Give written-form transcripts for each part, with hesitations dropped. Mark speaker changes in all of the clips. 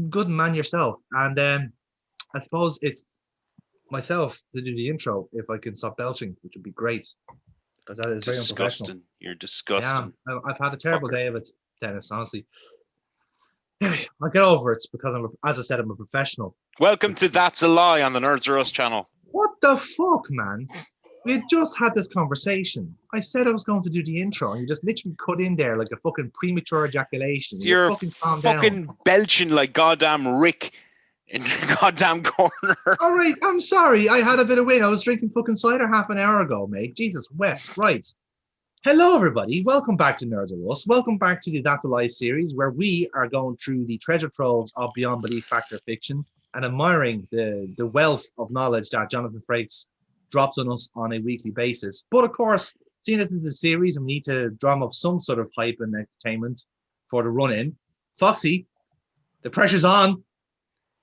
Speaker 1: Good man yourself. And I suppose it's myself to do the intro if I can stop belching, which would be great because that is very unprofessional.
Speaker 2: Disgusting. You're disgusting.
Speaker 1: Yeah, I've had a terrible day of it, Dennis. Honestly, I'll get over it because as I said, I'm a professional.
Speaker 2: Welcome to That's a Lie on the Nerds Are Us channel.
Speaker 1: What the fuck, man? We had just had this conversation. I said I was going to do the intro, and you just literally cut in there like a fucking premature ejaculation.
Speaker 2: You're fucking belching like goddamn Rick in the goddamn corner.
Speaker 1: All right, I'm sorry. I had a bit of wind. I was drinking fucking cider half an hour ago, mate. Jesus, wet. Right. Hello, everybody. Welcome back to Nerds Are Us. Welcome back to the That's a Lie series, where we are going through the treasure troves of beyond belief factor fiction and admiring the wealth of knowledge that Jonathan Frakes drops on us on a weekly basis. But of course, seeing this is a series and we need to drum up some sort of hype and entertainment for the run-in. Foxy, the pressure's on.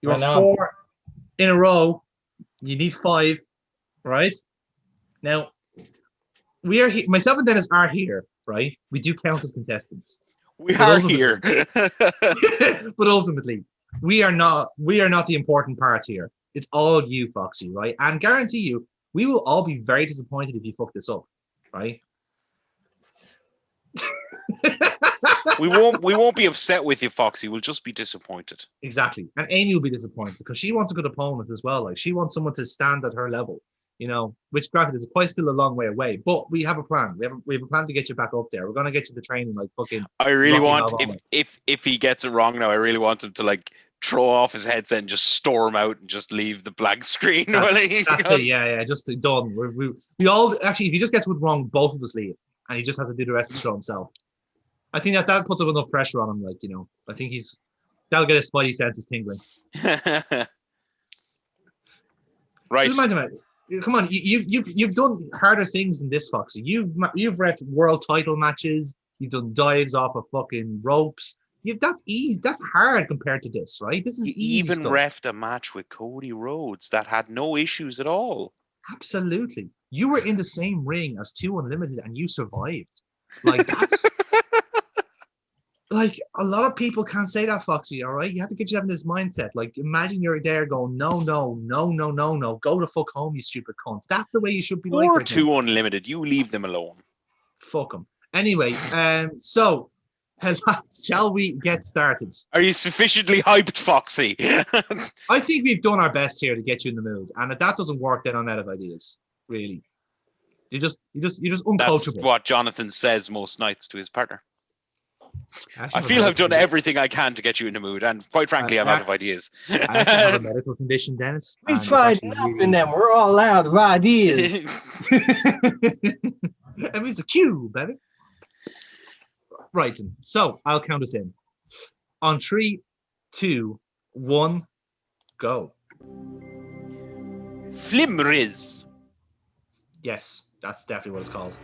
Speaker 1: You're 4 in a row. You need 5, right? Now, we are here. Myself and Dennis are here, right? We do count as contestants.
Speaker 2: We are here.
Speaker 1: But ultimately, we are not the important part here. It's all you, Foxy, right? And guarantee you, we will all be very disappointed if you fuck this up, right?
Speaker 2: we won't be upset with you, Foxy. We'll just be disappointed.
Speaker 1: Exactly. And Amy will be disappointed because she wants a good opponent as well. Like, she wants someone to stand at her level, you know, which granted is quite still a long way away. But we have a plan. We have a plan to get you back up there. We're gonna get you the training like fucking.
Speaker 2: I really want if he gets it wrong now, I really want him to like throw off his headset and just storm out and just leave the blank screen.
Speaker 1: Yeah, just done. We all actually, if he just gets it wrong, both of us leave, and he just has to do the rest of the show himself. I think that puts up enough pressure on him. Like, you know, I think that'll get his spidey senses tingling.
Speaker 2: Right.
Speaker 1: Just imagine, come on, you've done harder things than this, Foxy. You've ref world title matches. You've done dives off of fucking ropes. That's easy. That's hard compared to this, right? This is easy
Speaker 2: even
Speaker 1: stuff.
Speaker 2: Refed a match with Cody Rhodes that had no issues at all.
Speaker 1: Absolutely. You were in the same ring as 2 Unlimited and you survived. Like, that's like, a lot of people can't say that, Foxy, all right? You have to get you having this mindset. Like, imagine you're there going, no, go the fuck home, you stupid cunts. That's the way you should be.
Speaker 2: Or 2 Unlimited. You leave them alone.
Speaker 1: Fuck them. Anyway, so shall we get started?
Speaker 2: Are you sufficiently hyped, Foxy?
Speaker 1: I think we've done our best here to get you in the mood, and if that doesn't work, then I'm out of ideas. Really, you're just uncoachable.
Speaker 2: That's what Jonathan says most nights to his partner. I feel I've done everything I can to get you in the mood, and quite frankly, I'm out of ideas.
Speaker 1: I actually have a medical condition, Dennis.
Speaker 3: We tried nothing, and we're all out of ideas.
Speaker 1: That means a cue, baby. Right, so I'll count us in. On 3, 2, 1, go.
Speaker 2: Flimriz.
Speaker 1: Yes, that's definitely what it's called.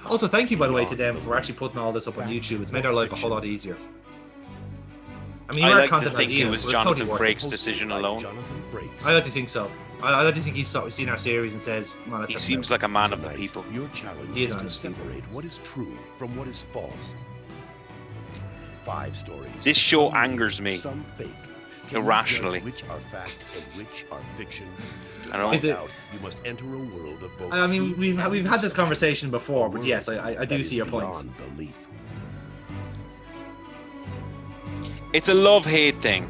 Speaker 1: Also, thank you, by the way, to them for actually putting all this up on YouTube. It's made our life a whole lot easier. I mean,
Speaker 2: I like to think it was Jonathan Frakes' decision alone.
Speaker 1: I like to think so. I like to think he's seen our series and says, "Man,
Speaker 2: he seems like a man of the people."
Speaker 4: Your challenge is to separate what is true from what is false. 5 stories.
Speaker 2: This show angers me.
Speaker 4: Some fake.
Speaker 2: Irrationally.
Speaker 4: Which are fact and which are fiction.
Speaker 2: I know.
Speaker 4: You must enter a world of both.
Speaker 1: I mean, we've had this conversation before, but yes, I do see your point.
Speaker 2: It's a love-hate thing.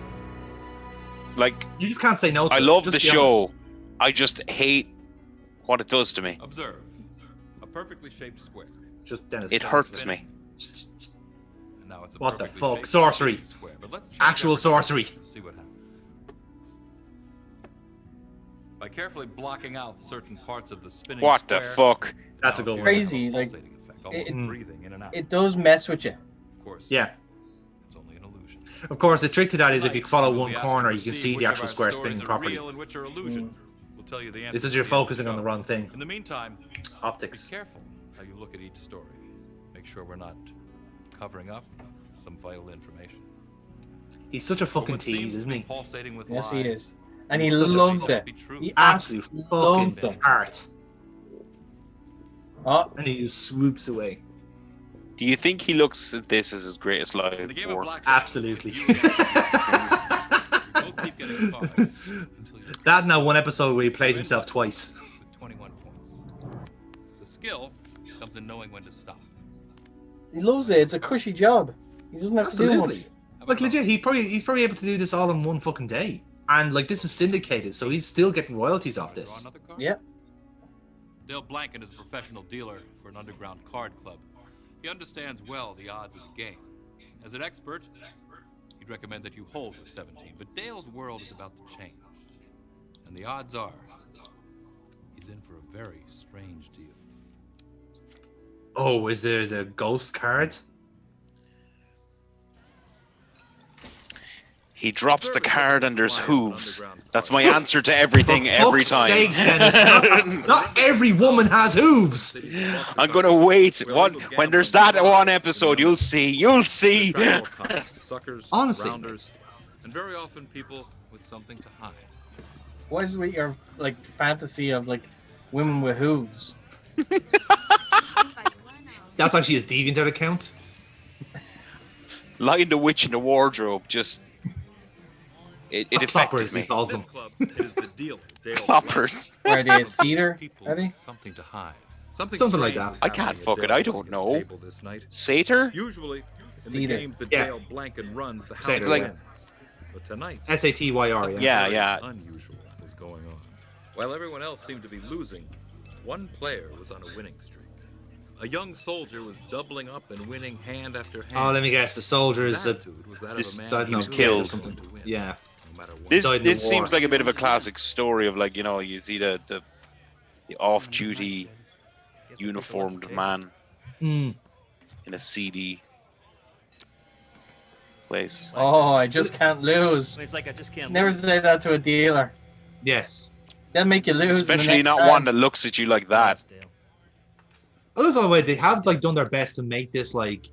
Speaker 2: Like,
Speaker 1: you just can't say no to
Speaker 2: I love the show. I just hate what it does to me.
Speaker 5: Observe. A perfectly shaped square.
Speaker 1: Just Dennis.
Speaker 2: It hurts me.
Speaker 5: And now it's a
Speaker 1: what the fuck? Sorcery.
Speaker 5: Square. But let's
Speaker 1: actual sorcery.
Speaker 5: See what happens. By carefully blocking out certain parts of the spinning
Speaker 2: what
Speaker 5: square,
Speaker 2: the fuck?
Speaker 1: That's a good one.
Speaker 3: Crazy. Like,
Speaker 5: breathing in and out.
Speaker 3: It does mess with you.
Speaker 5: Of course.
Speaker 1: Yeah.
Speaker 5: It's only an illusion.
Speaker 1: Of course, the trick to that is if you follow one corner, you can see the actual square spinning properly.
Speaker 5: Tell you the answer.
Speaker 1: This is you're focusing on the wrong thing.
Speaker 5: In the meantime,
Speaker 1: optics.
Speaker 5: Be careful how you look at each story. Make sure we're not covering up some vital information.
Speaker 1: He's such a fucking tease, isn't he?
Speaker 3: Yes, he is. And he loves it.
Speaker 1: He absolutely fucking art.
Speaker 3: Oh.
Speaker 1: And he just swoops away.
Speaker 2: Do you think he looks at this as his greatest life?
Speaker 1: Absolutely.
Speaker 5: your cards until you
Speaker 1: That and that one episode where he plays himself twice.
Speaker 5: with 21 points. The skill comes in knowing when to stop.
Speaker 3: He loves it. It's a cushy job. He doesn't have to do much.
Speaker 1: Absolutely. Like legit, he's probably able to do this all in one fucking day. And like this is syndicated, so he's still getting royalties off
Speaker 5: Draw
Speaker 1: this.
Speaker 5: another card?
Speaker 3: Yep.
Speaker 5: Dale Blanken is a professional dealer for an underground card club. He understands well the odds of the game. As an expert, he'd recommend that you hold with 17. But Dale's world is about to change. And the odds are he's in for a very strange deal.
Speaker 1: Oh, is there the ghost card?
Speaker 2: He drops the card and there's hooves. That's my answer to everything every
Speaker 1: Fuck's
Speaker 2: time.
Speaker 1: sake, Dennis, not every woman has hooves.
Speaker 2: I'm gonna wait. When there's that one episode, you'll see. You'll see.
Speaker 5: Suckers,
Speaker 1: Honestly.
Speaker 5: rounders, and very often people with something to hide.
Speaker 3: What is with your like fantasy of like women with hooves?
Speaker 1: That's actually his DeviantArt account.
Speaker 2: Lion the Witch in the Wardrobe just... It affected
Speaker 1: Floppers, he
Speaker 2: me.
Speaker 1: calls
Speaker 5: This
Speaker 1: them.
Speaker 5: club is the deal. Dale
Speaker 2: Floppers.
Speaker 3: Are they a cedar?
Speaker 5: People
Speaker 3: Are they?
Speaker 5: with something to hide. Something
Speaker 1: Something like
Speaker 5: strange
Speaker 1: that.
Speaker 5: is
Speaker 2: I can't
Speaker 5: happening at
Speaker 2: fuck it,
Speaker 5: Dale
Speaker 2: I don't
Speaker 5: Blanken's
Speaker 2: know.
Speaker 5: table this night.
Speaker 2: Satyr?
Speaker 5: Usually, in the
Speaker 3: Cedar.
Speaker 5: games that
Speaker 1: Yeah.
Speaker 5: Dale Blanken runs, the house
Speaker 1: Satyr,
Speaker 2: like-
Speaker 5: wins. But tonight,
Speaker 1: SATYR, yeah.
Speaker 2: Yeah,
Speaker 5: very
Speaker 2: yeah.
Speaker 5: unusual was going on. While everyone else seemed to be losing, one player was on a winning streak. A young soldier was doubling up and winning hand after hand.
Speaker 1: Oh, let me guess. The soldier is
Speaker 5: His attitude was that of
Speaker 1: this,
Speaker 5: a man
Speaker 1: I don't
Speaker 5: who
Speaker 1: know,
Speaker 2: was
Speaker 5: knew
Speaker 2: killed.
Speaker 1: or
Speaker 5: he
Speaker 1: something.
Speaker 5: to win,
Speaker 1: Yeah.
Speaker 5: no matter what.
Speaker 2: This
Speaker 1: Died in the
Speaker 2: this seems
Speaker 1: war.
Speaker 2: like a bit of a classic story of like, you know, you see the off-duty uniformed man
Speaker 1: Hmm.
Speaker 2: in a seedy place.
Speaker 3: Oh, I just can't lose.
Speaker 6: It's like I just can't
Speaker 3: Never
Speaker 6: lose.
Speaker 3: say that to a dealer.
Speaker 1: Yes.
Speaker 3: They'll make you lose. the
Speaker 2: Especially
Speaker 3: next
Speaker 2: not
Speaker 3: time.
Speaker 2: one that looks at you like that.
Speaker 1: Also, the way they have like done their best to make this like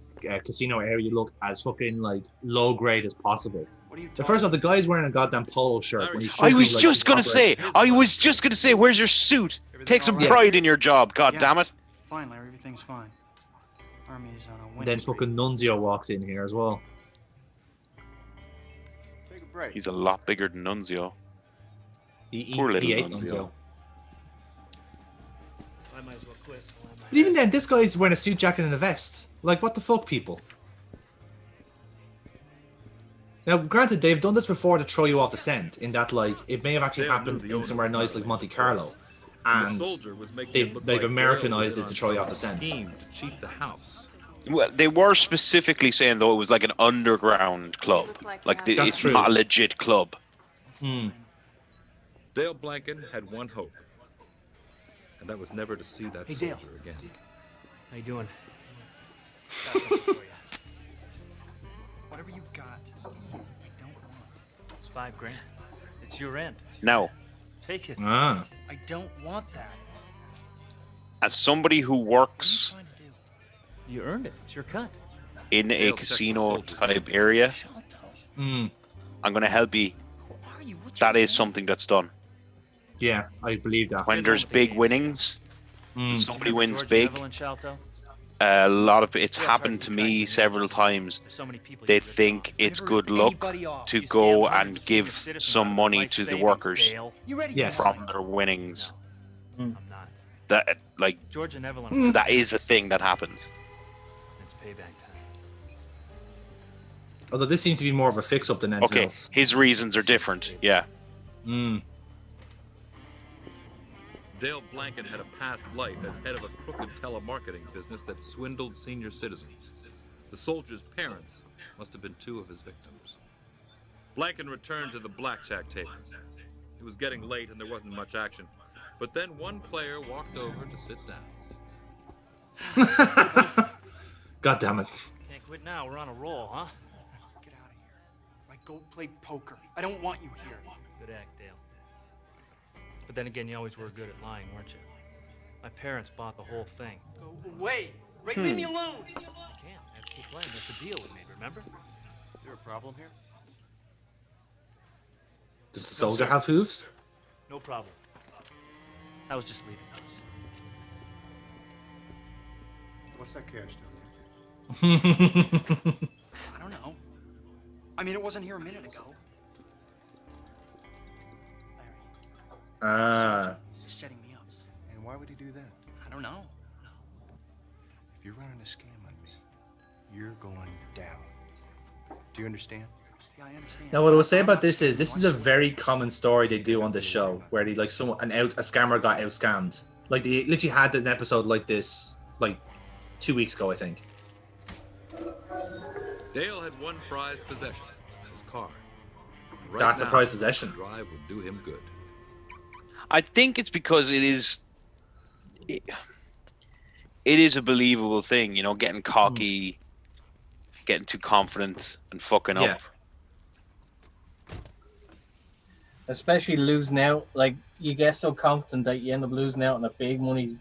Speaker 1: casino area look as fucking like low grade as possible.
Speaker 6: What are you
Speaker 1: The first off, the guy's wearing a goddamn polo shirt. When he should
Speaker 2: I
Speaker 1: be,
Speaker 2: was
Speaker 1: like,
Speaker 2: just gonna
Speaker 1: operating.
Speaker 2: say, where's your suit? Take some
Speaker 6: all right?
Speaker 2: pride in your job, god
Speaker 6: Yeah.
Speaker 2: damn it.
Speaker 6: Fine, Larry. Everything's fine. Army's on a
Speaker 1: And
Speaker 6: winning
Speaker 1: then
Speaker 6: streak.
Speaker 1: fucking Nunzio walks in here as well.
Speaker 6: Take a break.
Speaker 2: He's a lot bigger than Nunzio.
Speaker 1: He
Speaker 2: Poor little
Speaker 1: ate
Speaker 2: Nunzio.
Speaker 1: Nunzio.
Speaker 6: I might as well quit.
Speaker 1: But even then, this guy's wearing a suit jacket and a vest. Like, what the fuck, people? Now, granted, they've done this before to throw you off the scent, in that, like, it may have actually
Speaker 5: Dale knew
Speaker 1: happened
Speaker 5: the
Speaker 1: in
Speaker 5: owner
Speaker 1: somewhere
Speaker 5: was
Speaker 1: nice
Speaker 5: not
Speaker 1: like Monte
Speaker 5: like
Speaker 1: Carlo.
Speaker 5: the
Speaker 1: And
Speaker 5: soldier was making
Speaker 1: they've-
Speaker 5: it look
Speaker 1: they've
Speaker 5: like
Speaker 1: Americanized
Speaker 5: Dale
Speaker 1: it
Speaker 5: was
Speaker 1: to throw you
Speaker 5: on
Speaker 1: off the
Speaker 5: some
Speaker 1: scent.
Speaker 5: scheme to cheat the house.
Speaker 2: Well, they were specifically saying though it was like an underground club. Like
Speaker 1: That's
Speaker 2: it's
Speaker 1: true.
Speaker 2: not a legit club.
Speaker 1: Hmm.
Speaker 5: Dale Blanken had one hope, and that was never to see that
Speaker 6: Hey,
Speaker 5: soldier
Speaker 6: Dale.
Speaker 5: again.
Speaker 6: How you doing? Got something for you. Whatever you got, I don't want. It's $5 grand. It's your end.
Speaker 2: Now,
Speaker 6: Take it.
Speaker 1: Ah.
Speaker 6: I don't want that.
Speaker 2: as somebody who works
Speaker 6: What are you trying to do? You earned it. It's your cut.
Speaker 2: in a
Speaker 5: Dale checked the
Speaker 2: casino
Speaker 5: soldier's
Speaker 2: type
Speaker 5: name.
Speaker 2: area,
Speaker 6: Shalto.
Speaker 1: Hmm.
Speaker 2: I'm gonna help you.
Speaker 6: Who are you? What's
Speaker 2: That
Speaker 6: your
Speaker 2: is
Speaker 6: name?
Speaker 2: something that's done.
Speaker 1: Yeah, I believe that.
Speaker 2: When there's big winnings,
Speaker 1: Hmm.
Speaker 2: somebody
Speaker 6: Remember
Speaker 2: wins
Speaker 6: George
Speaker 2: big.
Speaker 6: and Evelyn Shalto?
Speaker 2: A lot of it's
Speaker 6: Yeah,
Speaker 2: happened to me several times.
Speaker 6: There's so many people
Speaker 2: They
Speaker 6: you ripped
Speaker 2: think
Speaker 6: off.
Speaker 2: it's
Speaker 6: Never
Speaker 2: good
Speaker 6: ripped
Speaker 2: luck
Speaker 6: anybody off.
Speaker 2: to
Speaker 6: You
Speaker 2: go
Speaker 6: scammed
Speaker 2: and
Speaker 6: hundreds of
Speaker 2: give
Speaker 6: senior citizens
Speaker 2: some
Speaker 6: out of
Speaker 2: money
Speaker 6: life
Speaker 2: to the
Speaker 6: savings,
Speaker 2: workers
Speaker 6: Dale. You ready
Speaker 1: Yes.
Speaker 6: to
Speaker 2: from their winnings.
Speaker 6: I'm not.
Speaker 2: That like
Speaker 6: George and Evelyn.
Speaker 2: that is a thing that happens.
Speaker 6: It's payback time.
Speaker 1: Although this seems to be more of a fix-up than anything
Speaker 2: Okay,
Speaker 1: else.
Speaker 2: his reasons are different. Yeah.
Speaker 1: Hmm.
Speaker 5: Dale Blanken had a past life as head of a crooked telemarketing business that swindled senior citizens. The soldier's parents must have been two of his victims. Blanken returned to the blackjack table. It was getting late and there wasn't much action. But then one player walked over to sit down.
Speaker 1: God damn it.
Speaker 6: Can't quit now. We're on a roll, huh? Get out of here. Right, go play poker. I don't want you here. Good act, Dale. But then again, you always were good at lying, weren't you? My parents bought the whole thing. Go away. Right, leave me alone. I can't. I have to keep playing. That's the deal we made, remember? Is there a problem here?
Speaker 1: Does the soldier have hooves?
Speaker 6: No problem. I was just leaving.
Speaker 7: What's that cash down
Speaker 6: I don't know. I mean, it wasn't here a minute ago.
Speaker 1: Ah.
Speaker 8: He's setting me up.
Speaker 7: And why would he do that?
Speaker 8: I don't know.
Speaker 7: If you're running a scam on me, you're going down. Do you understand?
Speaker 8: Yeah, I understand.
Speaker 1: Now, what I would say about this is a very common story they do on the show, where they like a scammer got out scammed. Like they literally had an episode like this like 2 weeks ago, I think.
Speaker 5: Dale had one prized possession, his car. Right
Speaker 1: That's the
Speaker 5: now,
Speaker 1: prized possession.
Speaker 5: the drive would do him good.
Speaker 2: I think it's because it is a believable thing, you know, getting cocky, getting too confident, and fucking
Speaker 1: Yeah.
Speaker 2: up.
Speaker 3: Especially losing out. Like, you get so confident that you end up losing out on a big money,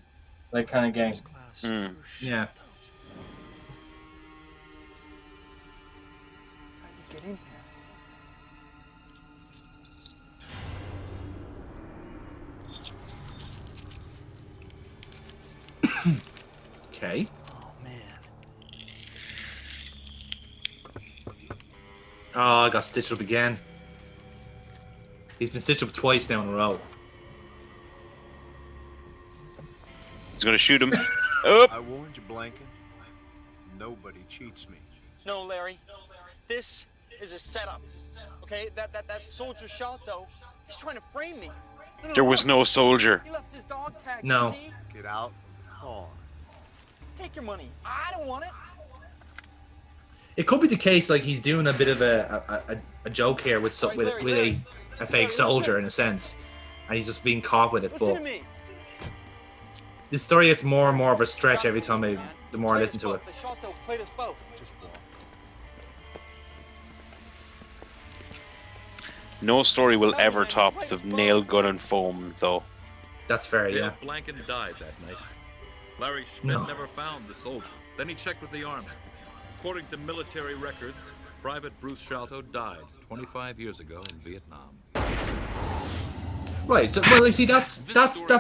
Speaker 3: like, kind of game.
Speaker 2: Mm.
Speaker 1: Yeah.
Speaker 8: Get in here.
Speaker 1: Okay.
Speaker 8: Oh man.
Speaker 1: Oh, I got stitched up again. He's been stitched up twice now in a row.
Speaker 2: He's gonna shoot him. Oh,
Speaker 7: I warned you, Blanken. Nobody cheats me.
Speaker 9: No, Larry. This is a setup. Okay, that soldier Shalto, he's trying to frame me.
Speaker 2: there was no soldier.
Speaker 9: He left his dog tags,
Speaker 1: No.
Speaker 9: you see?
Speaker 7: Get out of the car.
Speaker 9: Take your money. I don't want it.
Speaker 1: It could be the case like he's doing a bit of a joke here with a fake soldier in a sense, and he's just being caught with it.
Speaker 9: Listen to
Speaker 1: But
Speaker 9: me.
Speaker 1: this story gets more and more of a stretch every time the more I listen to it.
Speaker 9: The Shalto played us both.
Speaker 7: Just walk.
Speaker 2: No story will ever top the nail gun and foam, though.
Speaker 1: That's fair, yeah.
Speaker 5: Dale Blanken died that night. Larry Schmidt never found the soldier. Then he checked with the army. According to military records, Private Bruce Shalto died 25 years ago in Vietnam.
Speaker 1: Right. So, well, you see, that's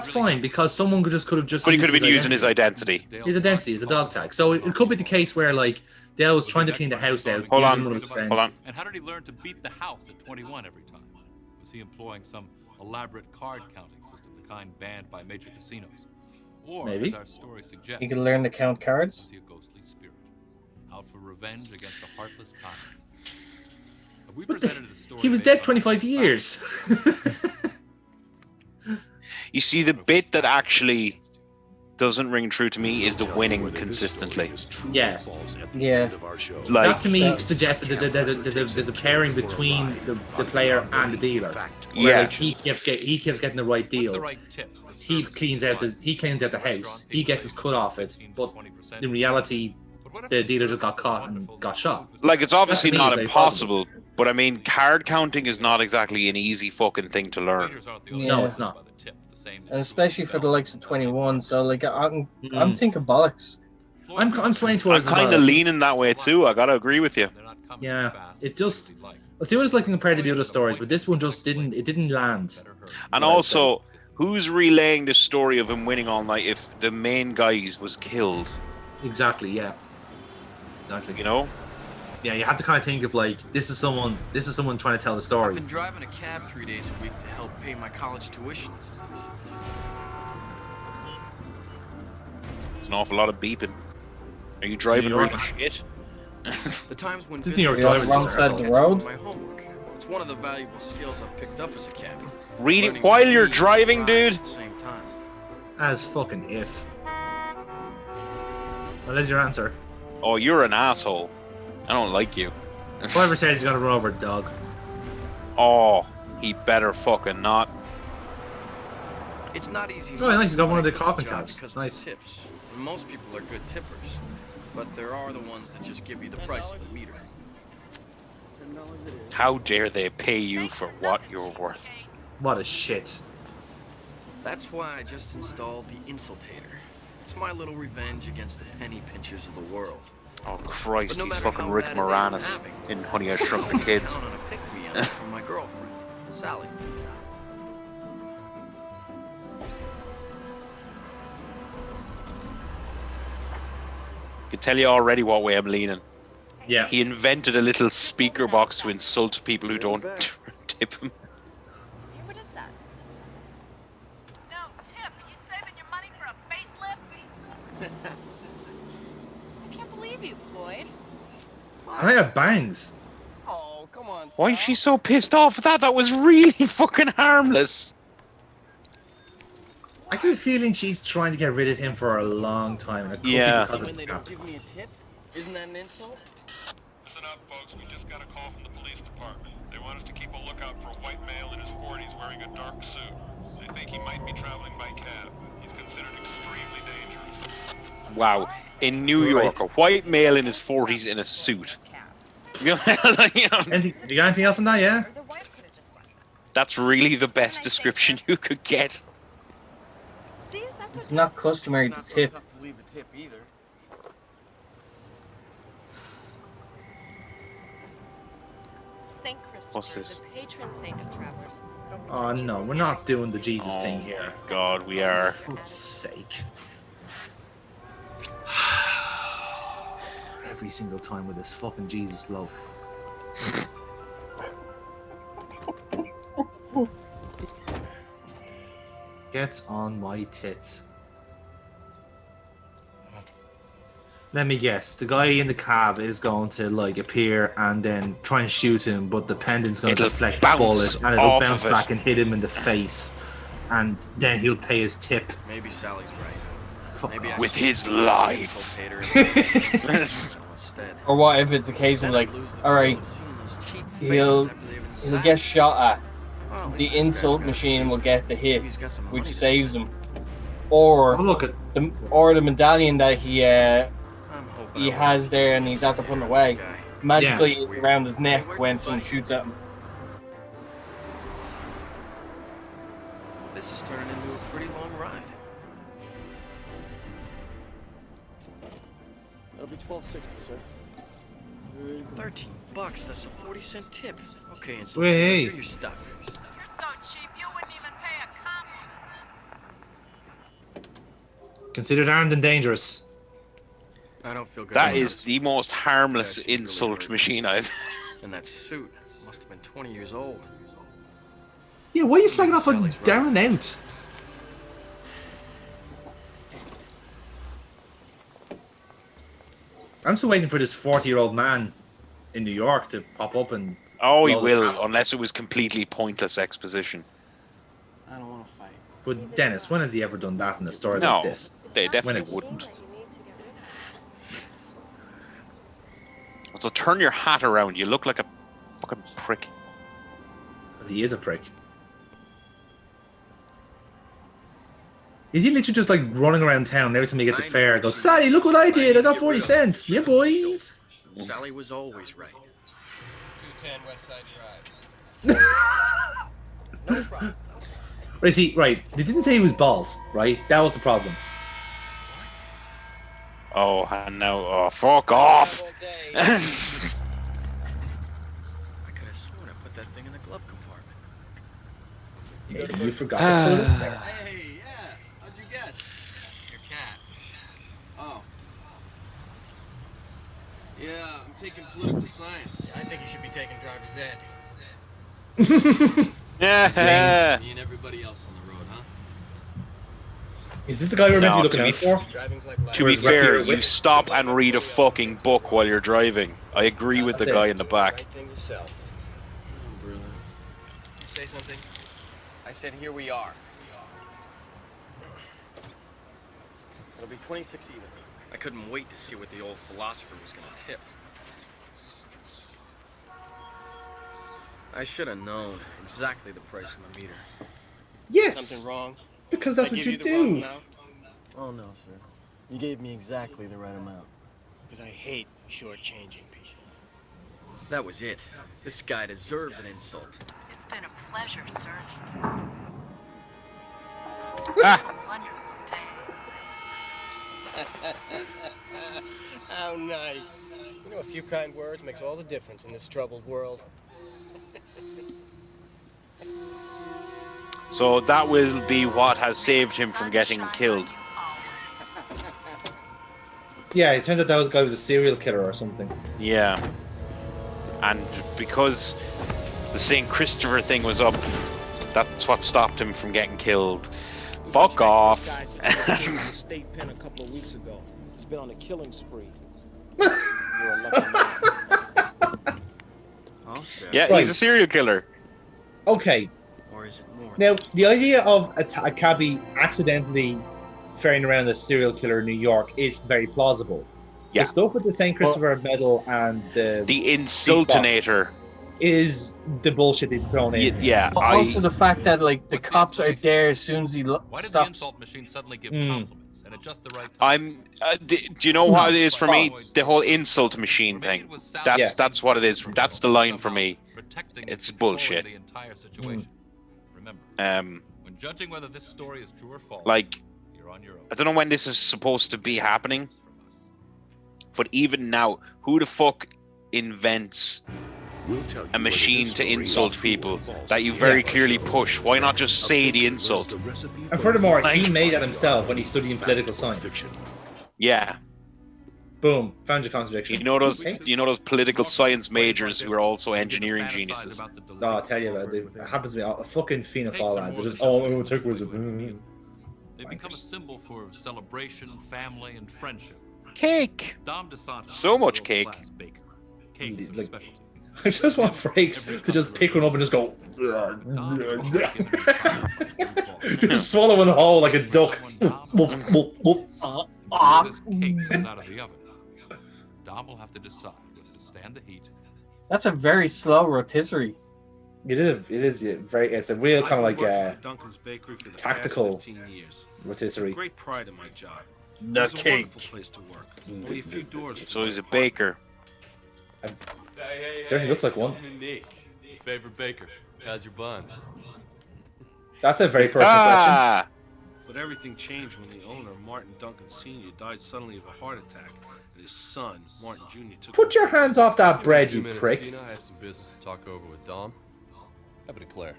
Speaker 1: fine because someone could have just.
Speaker 2: But he could have
Speaker 1: used
Speaker 2: been using his identity.
Speaker 1: his identity as a dog tag. So it could be the case where like Dale was trying to clean the house out.
Speaker 2: Hold
Speaker 1: using
Speaker 2: on,
Speaker 1: one of his friends.
Speaker 2: hold on.
Speaker 5: And how did he learn to beat the house at 21 every time? Was he employing some elaborate card counting system, the kind banned by major casinos? Or,
Speaker 1: Maybe.
Speaker 5: as our story suggests,
Speaker 3: You can learn to count
Speaker 5: was
Speaker 3: cards.
Speaker 5: he a ghostly spirit, out for revenge against the heartless kind? Have we
Speaker 1: What the-
Speaker 5: presented a story
Speaker 1: He was
Speaker 5: based
Speaker 1: dead
Speaker 5: on
Speaker 1: 25
Speaker 5: facts?
Speaker 1: years.
Speaker 2: You see, the bit that actually doesn't ring true to me is the winning consistently.
Speaker 1: Yeah.
Speaker 3: Yeah.
Speaker 2: Like,
Speaker 1: That to me suggests that there's a pairing between the player and the dealer. Where,
Speaker 2: yeah,
Speaker 1: like, he keeps getting the right
Speaker 5: What's the
Speaker 1: deal.
Speaker 5: right tip for
Speaker 1: He
Speaker 5: service
Speaker 1: cleans out the house. He gets his cut off it. But
Speaker 5: 15-20%?
Speaker 1: in reality,
Speaker 5: But what if
Speaker 1: the
Speaker 5: the
Speaker 1: dealer just
Speaker 5: service
Speaker 1: got
Speaker 5: was
Speaker 1: caught and
Speaker 5: wonderful,
Speaker 1: got
Speaker 5: the
Speaker 1: shot.
Speaker 5: food was
Speaker 2: like it's obviously
Speaker 1: That to me
Speaker 2: not
Speaker 1: is very
Speaker 2: impossible, but I mean, card counting is not exactly an easy fucking thing to learn.
Speaker 5: Waiters aren't the only
Speaker 3: No,
Speaker 5: ones
Speaker 1: it's not.
Speaker 5: by the tip, the same as
Speaker 3: And especially for the likes of 21. So, like, I'm
Speaker 1: Mm.
Speaker 3: thinking bollocks.
Speaker 1: I'm swaying
Speaker 2: I'm
Speaker 1: towards
Speaker 2: kind of leaning that way too. I gotta agree with you.
Speaker 5: They're not coming
Speaker 1: Yeah,
Speaker 5: as fast
Speaker 1: it
Speaker 5: as
Speaker 1: just-
Speaker 5: we'd like.
Speaker 1: I'll see what it's like compared to the other stories, but this one just didn't land.
Speaker 5: Better hurry.
Speaker 2: And also, who's relaying the story of him winning all night if the main guy was killed?
Speaker 1: Exactly, yeah. Exactly.
Speaker 2: You know?
Speaker 1: Yeah, you have to kind of think of like this is someone trying to tell the
Speaker 8: I've
Speaker 1: story.
Speaker 8: been driving a cab 3 days a week to help pay my college tuition.
Speaker 2: It's an awful lot of beeping. Are you driving
Speaker 1: New York.
Speaker 2: really shit?
Speaker 8: The times when
Speaker 1: This is New York
Speaker 8: business
Speaker 1: drivers,
Speaker 8: is
Speaker 3: wrong side of the
Speaker 8: catching
Speaker 3: road.
Speaker 8: up on my homework. It's one of the valuable skills I've picked up as a cabbie.
Speaker 2: Reading
Speaker 8: Learning
Speaker 2: while
Speaker 8: to
Speaker 2: you're
Speaker 8: read and
Speaker 2: driving,
Speaker 8: drive
Speaker 2: dude.
Speaker 8: At the same time.
Speaker 1: As fucking if. Well, there's your answer.
Speaker 2: Oh, you're an asshole. I don't like you.
Speaker 1: Whoever says he's gonna run over a dog.
Speaker 2: Oh, he better fucking not.
Speaker 8: It's not easy.
Speaker 1: Oh, nice, he's got one of the
Speaker 8: for
Speaker 1: coffin
Speaker 8: job
Speaker 1: cabs.
Speaker 8: because
Speaker 1: Nice.
Speaker 8: of the tips. Most people are good tippers, but there are the ones that just give you the price of the meter.
Speaker 2: How dare they pay you for what you're worth?
Speaker 1: What a shit.
Speaker 8: That's why I just installed the Insultator. It's my little revenge against the penny pinchers of the world.
Speaker 2: Oh Christ,
Speaker 8: But no
Speaker 2: he's
Speaker 8: matter
Speaker 2: fucking
Speaker 8: how
Speaker 2: Rick
Speaker 8: bad a day I'm
Speaker 2: Moranis
Speaker 8: having,
Speaker 2: in Honey, I Shrunk the
Speaker 8: I
Speaker 2: Kids.
Speaker 8: count on a pick-me-up from my girlfriend, Sally.
Speaker 2: I can tell you already what way I'm leaning.
Speaker 1: Yeah.
Speaker 2: He invented a little speaker box to insult people who don't tip him.
Speaker 10: What is that?
Speaker 1: And I have bangs.
Speaker 9: Oh, come on,
Speaker 2: Why is she so pissed off at that? That was really fucking harmless.
Speaker 1: I get a feeling she's trying to get rid of him for a long time. And it could be because
Speaker 8: When
Speaker 1: of
Speaker 8: they
Speaker 1: the
Speaker 8: don't
Speaker 1: cap.
Speaker 8: give me a tip, isn't that an insult?
Speaker 10: Listen up, folks. We just got a call from the police department. They want us to keep a lookout for a white male in his 40s wearing a dark suit. They think he might be traveling by cab. He's considered extremely dangerous.
Speaker 2: Wow. In New York, a white male in his 40s in a suit. You got
Speaker 1: anything else on that, yeah?
Speaker 2: That's really the best description you could get.
Speaker 3: It's not customary to tip.
Speaker 8: Tough to leave a tip either.
Speaker 11: Saint Christopher,
Speaker 2: What's this?
Speaker 11: the patron saint of travelers.
Speaker 1: Oh no, we're not doing the Jesus thing here.
Speaker 2: God, we are.
Speaker 1: For fuck's sake. Every single time with this fucking Jesus bloke. Gets on my tits. Let me guess. The guy in the cab is going to like appear and then try and shoot him, but the pendant's going to deflect the bullet and it'll bounce back and hit him in the face, and then he'll pay his tip.
Speaker 8: Maybe Sally's right. Maybe
Speaker 2: with his life.
Speaker 3: Or what if it's a case of like, all right, he'll get shot at. The insult machine will get the hit, which saves him. Or the medallion that he has there and he's after putting away magically around his neck when someone shoots at him.
Speaker 8: This is turning into a pretty long ride.
Speaker 9: That'll be $12.60, sir.
Speaker 8: $13. That's a 40-cent tip. Okay, and so
Speaker 1: Wait.
Speaker 8: do your stuff.
Speaker 11: You're so cheap, you wouldn't even pay a compliment.
Speaker 1: Considered armed and dangerous.
Speaker 8: I don't feel good.
Speaker 2: That is the most harmless insult machine I've.
Speaker 8: And that suit must have been 20 years old.
Speaker 1: Yeah, why are you slagging off on down and out? I'm still waiting for this 40-year-old man in New York to pop up and...
Speaker 2: Oh, he will, unless it was completely pointless exposition.
Speaker 9: I don't want to fight.
Speaker 1: But Dennis, when have you ever done that in a story
Speaker 2: No,
Speaker 1: like this?
Speaker 2: they definitely wouldn't. So turn your hat around. You look like a fucking prick.
Speaker 1: Because he is a prick. Is he literally just like running around town every time he gets a fare? Goes, Sally, look what I did! I got 40 cents! Yeah, boys!
Speaker 8: Sally was always right.
Speaker 9: 210 West Side Drive. No problem.
Speaker 1: Right, see, right. They didn't say he was bald, right? That was the problem.
Speaker 2: Oh, and now, oh, fuck off!
Speaker 8: I could have sworn I put that thing in the glove compartment.
Speaker 1: Maybe you forgot to put it in there.
Speaker 9: Hey, yeah. How'd you guess?
Speaker 8: Your cat.
Speaker 9: Oh. Yeah, I'm taking political science.
Speaker 6: I think you should be taking driver's ed.
Speaker 2: Yeah.
Speaker 9: Me and everybody else on the road, huh?
Speaker 1: Is this the guy we're meant to be looking out for?
Speaker 2: To be fair, you stop and read a fucking book while you're driving. I agree with the guy in the back.
Speaker 9: Thing yourself. Oh, brother.
Speaker 6: You say something?
Speaker 8: I said, here we are. It'll be 26 even. I couldn't wait to see what the old philosopher was going to tip. I should have known exactly the price on the meter.
Speaker 1: Yes!
Speaker 9: Something wrong?
Speaker 1: Because that's
Speaker 9: I
Speaker 1: what
Speaker 9: give
Speaker 1: you
Speaker 9: the wrong
Speaker 1: do.
Speaker 9: amount? Oh, no, sir. You gave me exactly the right amount. Because I hate shortchanging people.
Speaker 8: That was it. This guy deserved an insult.
Speaker 11: It's been a pleasure serving. Wonderful day.
Speaker 9: How nice. You know, a few kind words makes all the difference in this troubled world.
Speaker 2: So that will be what has saved him from getting killed.
Speaker 1: Yeah, it turns out that guy was a serial killer or something.
Speaker 2: Yeah. And because the St. Christopher thing was up, that's what stopped him from getting killed. Fuck off.
Speaker 12: State pen a couple of weeks ago. He's been on a killing spree. You're a lucky man.
Speaker 2: Yeah,
Speaker 1: Right.
Speaker 2: he's a serial killer.
Speaker 1: Okay.
Speaker 8: Or is it more?
Speaker 1: Now, the idea of a cabbie accidentally ferrying around a serial killer in New York is very plausible.
Speaker 2: Yeah.
Speaker 1: The stuff with the St. Christopher medal and the
Speaker 2: Insultinator
Speaker 1: is the bullshit they've thrown in.
Speaker 2: Yeah,
Speaker 3: But also the fact that like the cops are there as soon as he
Speaker 5: Why did the
Speaker 3: stops.
Speaker 5: insult machine suddenly give compliments and at just the right time?
Speaker 2: I'm. Do you know what it is for me? The whole insult machine thing. That's what it is. That's the line for me. It's bullshit.
Speaker 5: The entire situation. Remember, when judging whether this story is true or false,
Speaker 2: Like,
Speaker 5: you're on your own.
Speaker 2: I don't know when this is supposed to be happening, but even now, who the fuck invents a machine to insult people that you very clearly push? Why not just say the insult?
Speaker 1: And furthermore, he made that himself when he's studying political science.
Speaker 2: Yeah.
Speaker 1: Boom, found your contradiction.
Speaker 2: You know those political science majors who are also engineering geniuses.
Speaker 1: No, I'll tell you about it. It happens to me. A fucking Fianna Fáil lads. They're just, oh, take wizard.
Speaker 5: They become a symbol for celebration, family, and friendship.
Speaker 2: Cake.
Speaker 5: Dom DeSantis,
Speaker 2: So much cake.
Speaker 5: baker. Cake is a specialty.
Speaker 1: I just want Frakes to just pick one up and just go. Just swallowing whole like a duck.
Speaker 5: This cake comes out of the oven. Dom will have to decide whether to stand the heat.
Speaker 3: That's a very slow rotisserie.
Speaker 1: It is very. It's a real kind of like
Speaker 12: Duncan's Bakery for the
Speaker 1: tactical
Speaker 12: past 15 years.
Speaker 1: rotisserie.
Speaker 12: Great pride in my job.
Speaker 3: The
Speaker 12: It's a
Speaker 3: cake.
Speaker 12: wonderful place to work. Only a few doors.
Speaker 2: So he's a baker.
Speaker 1: Certainly looks like one.
Speaker 13: Nick, favorite baker. How's your buns?
Speaker 1: That's a very personal question.
Speaker 12: But everything changed when the owner, Martin Duncan Sr., died suddenly of a heart attack, and his son, Martin Jr., took.
Speaker 1: Put your hands off that bread,
Speaker 13: 2
Speaker 1: you
Speaker 13: minutes,
Speaker 1: prick.
Speaker 13: Tina. I have some business to talk over with Dom. How about a Claire?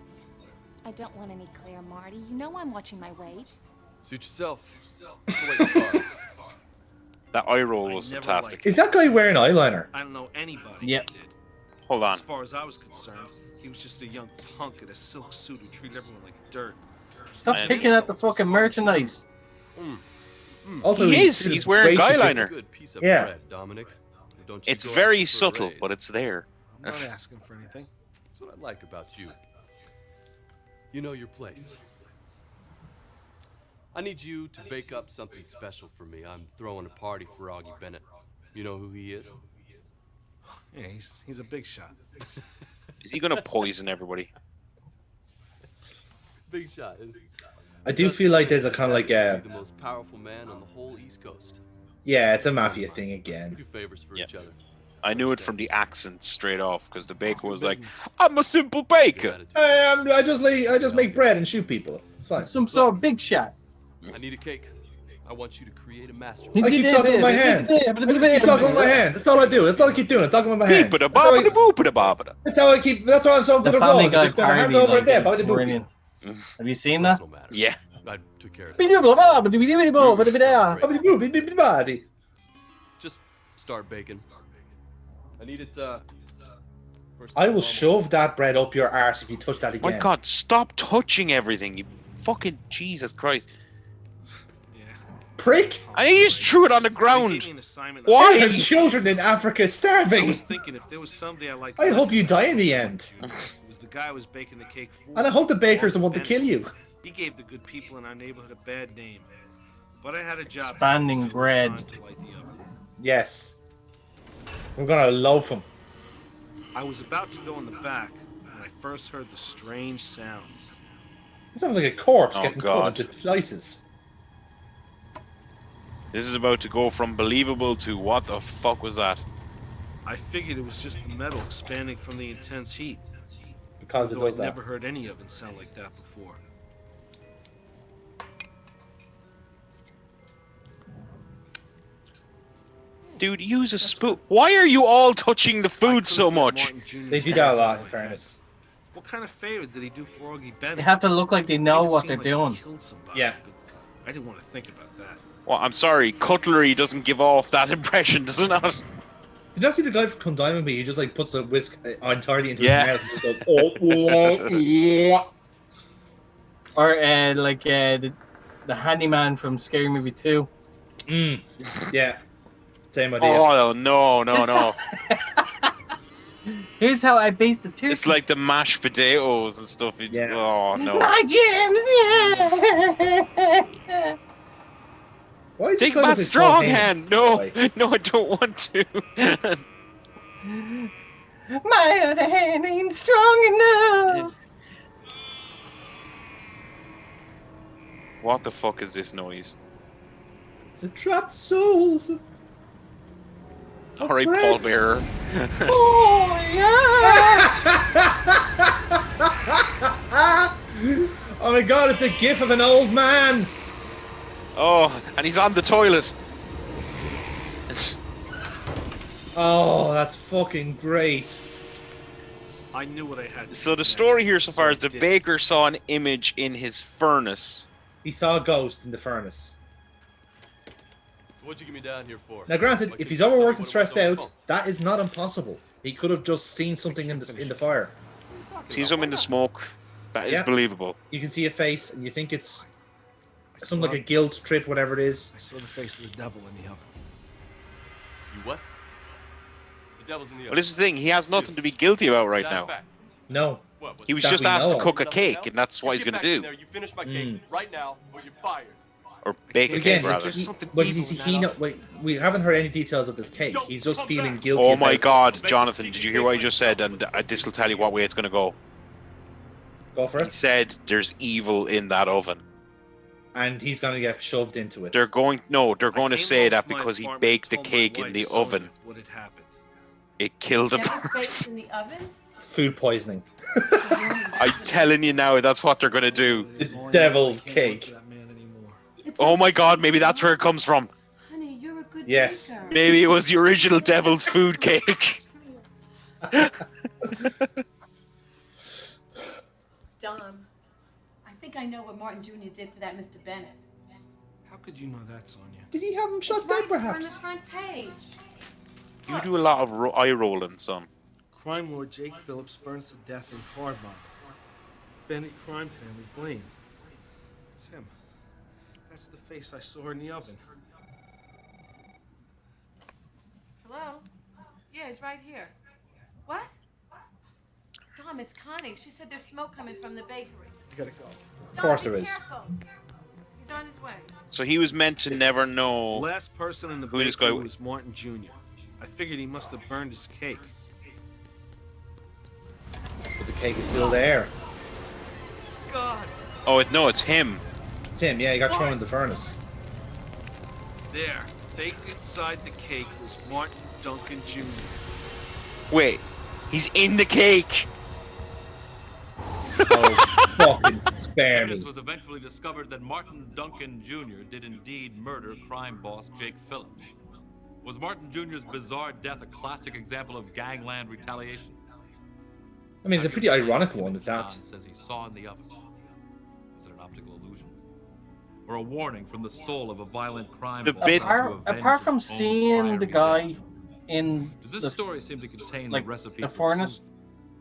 Speaker 14: I don't want any Claire, Marty. You know I'm watching my weight.
Speaker 13: Suit yourself. Wait in the car.
Speaker 2: That eye roll was fantastic.
Speaker 1: Is that guy wearing eyeliner?
Speaker 12: I don't know anybody
Speaker 3: Yep.
Speaker 12: who did.
Speaker 2: Hold on.
Speaker 12: As far as I was concerned, he was just a young punk in a silk suit who treated everyone like dirt.
Speaker 3: Stop picking at the fucking merchandise.
Speaker 1: Also,
Speaker 2: He's wearing eyeliner.
Speaker 13: Good piece of
Speaker 1: Yeah.
Speaker 13: bread, Dominic. Don't you
Speaker 2: It's
Speaker 13: go
Speaker 2: very
Speaker 13: asking for a
Speaker 2: subtle,
Speaker 13: raise.
Speaker 2: but it's there.
Speaker 12: I'm not asking for anything.
Speaker 13: That's what I like about you. You know your place. I need you to bake up something special for me. I'm throwing a party for Augie Bennett. You know who he is?
Speaker 12: Yeah, he's a big shot.
Speaker 2: Is he gonna poison everybody?
Speaker 13: Big shot. Isn't he?
Speaker 1: I do feel like there's a kind of like
Speaker 13: the most powerful man on the whole East Coast.
Speaker 1: yeah, it's a mafia thing
Speaker 13: We
Speaker 1: again.
Speaker 13: do favors for
Speaker 2: Yeah.
Speaker 13: each other.
Speaker 2: I knew it from the accent straight off because the baker was like, "I'm a simple baker."
Speaker 1: I just make bread and shoot people. It's fine.
Speaker 3: Some sort of big shot.
Speaker 13: I need a cake. I want you to create a masterpiece.
Speaker 1: I keep talking with my hands. I keep talking with my hands. That's all I do. That's all I keep doing. I'm talking with my hands.
Speaker 2: Beep-a-da, bop-a-da, boop-a-da-bop-a-da.
Speaker 1: That's how I keep. That's why I'm so good
Speaker 3: The
Speaker 1: at
Speaker 3: Family
Speaker 1: rolling.
Speaker 3: Guy
Speaker 1: Just got my hands
Speaker 3: parody,
Speaker 1: over
Speaker 3: like,
Speaker 1: there.
Speaker 3: is
Speaker 1: Bobby the Boofy.
Speaker 3: brilliant. Have you seen that?
Speaker 2: Yeah.
Speaker 13: I took care of
Speaker 1: Bobby the Boofy, body.
Speaker 13: Just start baking. I need it, first
Speaker 1: I will
Speaker 13: normal.
Speaker 1: shove that bread up your arse if you touch that again.
Speaker 2: My God, stop touching everything, you fucking Jesus Christ!
Speaker 1: Prick!
Speaker 2: I just threw it on the ground.
Speaker 1: There
Speaker 2: Why?
Speaker 1: are children in Africa
Speaker 12: I
Speaker 1: starving.
Speaker 12: was thinking if there was somebody I liked.
Speaker 1: I hope
Speaker 12: best,
Speaker 1: you die in the end.
Speaker 12: it was the guy who was baking the cake for.
Speaker 1: And I hope the baker's the one to kill you.
Speaker 12: He gave the good people in our neighborhood a bad name. But I had a job.
Speaker 3: Expanding
Speaker 12: so it was
Speaker 3: bread.
Speaker 12: time to light the oven.
Speaker 1: Yes. We're gonna loaf him.
Speaker 12: I was about to go in the back when I first heard the strange sound.
Speaker 1: It sounds like a corpse
Speaker 2: Oh,
Speaker 1: getting
Speaker 2: God.
Speaker 1: cut into slices.
Speaker 2: This is about to go from believable to what the fuck was that?
Speaker 12: I figured it was just the metal expanding from the intense heat.
Speaker 1: Because it
Speaker 12: Though
Speaker 1: does
Speaker 12: I'd
Speaker 1: that.
Speaker 12: never heard any oven sound like that before.
Speaker 2: Dude, use a spoon. Why are you all touching the food so much?
Speaker 1: They do that a lot, in fairness.
Speaker 12: What kind of favor did he do for Augie Bennett?
Speaker 3: They have to look like they know
Speaker 12: Made it
Speaker 3: what
Speaker 12: seem
Speaker 3: they're
Speaker 12: like he
Speaker 3: doing.
Speaker 12: killed somebody,
Speaker 1: Yeah.
Speaker 12: but I didn't want to think about that.
Speaker 2: Well, I'm sorry, cutlery doesn't give off that impression, does it not?
Speaker 1: Did you not see the guy from Come Dine With Me? He just like puts the whisk entirely into
Speaker 2: Yeah.
Speaker 1: his mouth and just goes, oh.
Speaker 3: Or the handyman from Scary Movie 2.
Speaker 1: Yeah. Same idea.
Speaker 2: Oh, no.
Speaker 3: Here's how I base the turkey.
Speaker 2: It's like the mashed potatoes and stuff. Oh no.
Speaker 3: My gems. Yeah.
Speaker 1: Why is
Speaker 2: Take my strong hand. No, no, I don't want to.
Speaker 3: My other hand ain't strong enough.
Speaker 2: What the fuck is this noise?
Speaker 1: The trapped souls of...
Speaker 2: Alright, Paul Bearer.
Speaker 3: Oh,
Speaker 1: Oh my god, it's a gif of an old man!
Speaker 2: Oh, and he's on the toilet.
Speaker 1: Oh, that's fucking great.
Speaker 12: I knew what I had.
Speaker 2: So the story here so far is the baker saw an image in his furnace.
Speaker 1: He saw a ghost in the furnace.
Speaker 13: So what'd you get me down here for?
Speaker 1: Now granted, if he's overworked and stressed out, that is not impossible. He could have just seen something in the fire.
Speaker 2: Seen something in the smoke. That is believable.
Speaker 1: You can see a face and you think it's something like a guilt trip, whatever it is.
Speaker 12: I saw the face of the devil in the oven.
Speaker 13: You what? The devil's in the oven.
Speaker 2: Well, this is the thing. He has nothing to be guilty about right now.
Speaker 1: No.
Speaker 2: He was just asked to cook a cake, and that's what he's going to do.
Speaker 13: You finish my cake right now, or you're fired.
Speaker 2: Or bake a cake, rather.
Speaker 1: We haven't heard any details of this cake. He's just feeling guilty.
Speaker 2: Oh my god, Jonathan, did you hear what he just said? And this will tell you what way it's going to go.
Speaker 1: Go for it.
Speaker 2: He said there's evil in that oven.
Speaker 1: And he's going to get shoved into it.
Speaker 2: They're going to say that because he baked the cake in the oven.
Speaker 12: What had happened?
Speaker 2: It killed a
Speaker 11: Devil's
Speaker 2: person.
Speaker 11: in the oven?
Speaker 1: Food poisoning.
Speaker 2: I'm telling you now, that's what they're going to do.
Speaker 1: The devil's cake.
Speaker 2: Oh my god, maybe that's where it comes from.
Speaker 11: Honey, you're a good
Speaker 1: Yes.
Speaker 11: baker.
Speaker 2: Maybe it was the original devil's food cake.
Speaker 11: Dom, I think I know what Martin Jr. did for that Mr. Bennett.
Speaker 12: How could you know that, Sonia?
Speaker 1: Did he have him shot
Speaker 11: It's
Speaker 1: dead,
Speaker 11: right here on the
Speaker 1: perhaps?
Speaker 11: front page.
Speaker 2: You do a lot of eye rolling, son.
Speaker 12: Crime lord Jake Phillips burns to death in car bomb. Bennett crime family blamed. It's him. That's the face I saw in the oven.
Speaker 11: Hello? Yeah, he's right here. What? Dom, it's Connie. She said there's smoke coming from the bakery.
Speaker 12: You gotta go.
Speaker 1: Of course there is.
Speaker 11: Careful. He's on his way.
Speaker 2: So he was meant to never know.
Speaker 12: Last person in the
Speaker 2: who this
Speaker 12: bakery
Speaker 2: guy
Speaker 12: was Martin Jr. I figured he must have burned his cake.
Speaker 1: But the cake is still there.
Speaker 11: God.
Speaker 2: Oh, no, it's him.
Speaker 1: It's him, yeah, he got thrown in the furnace.
Speaker 12: There, baked inside the cake was Martin Duncan Jr.
Speaker 2: Wait, he's in the cake.
Speaker 1: Oh, fucking spare me.
Speaker 5: Evidence was eventually discovered that Martin Duncan Jr. did indeed murder crime boss Jake Phillips. Was Martin Jr.'s bizarre death a classic example of gangland retaliation?
Speaker 1: I mean, it's a pretty ironic one at that.
Speaker 5: Says he saw in the oven. Was it an optical illusion? Or a warning from the soul of a violent crime boss to avenge
Speaker 3: apart from
Speaker 5: his own
Speaker 3: seeing the
Speaker 5: fiery
Speaker 3: guy
Speaker 5: death?
Speaker 3: in
Speaker 5: Does this story seem to contain
Speaker 3: like
Speaker 5: the recipe
Speaker 3: the
Speaker 5: for
Speaker 3: furnace,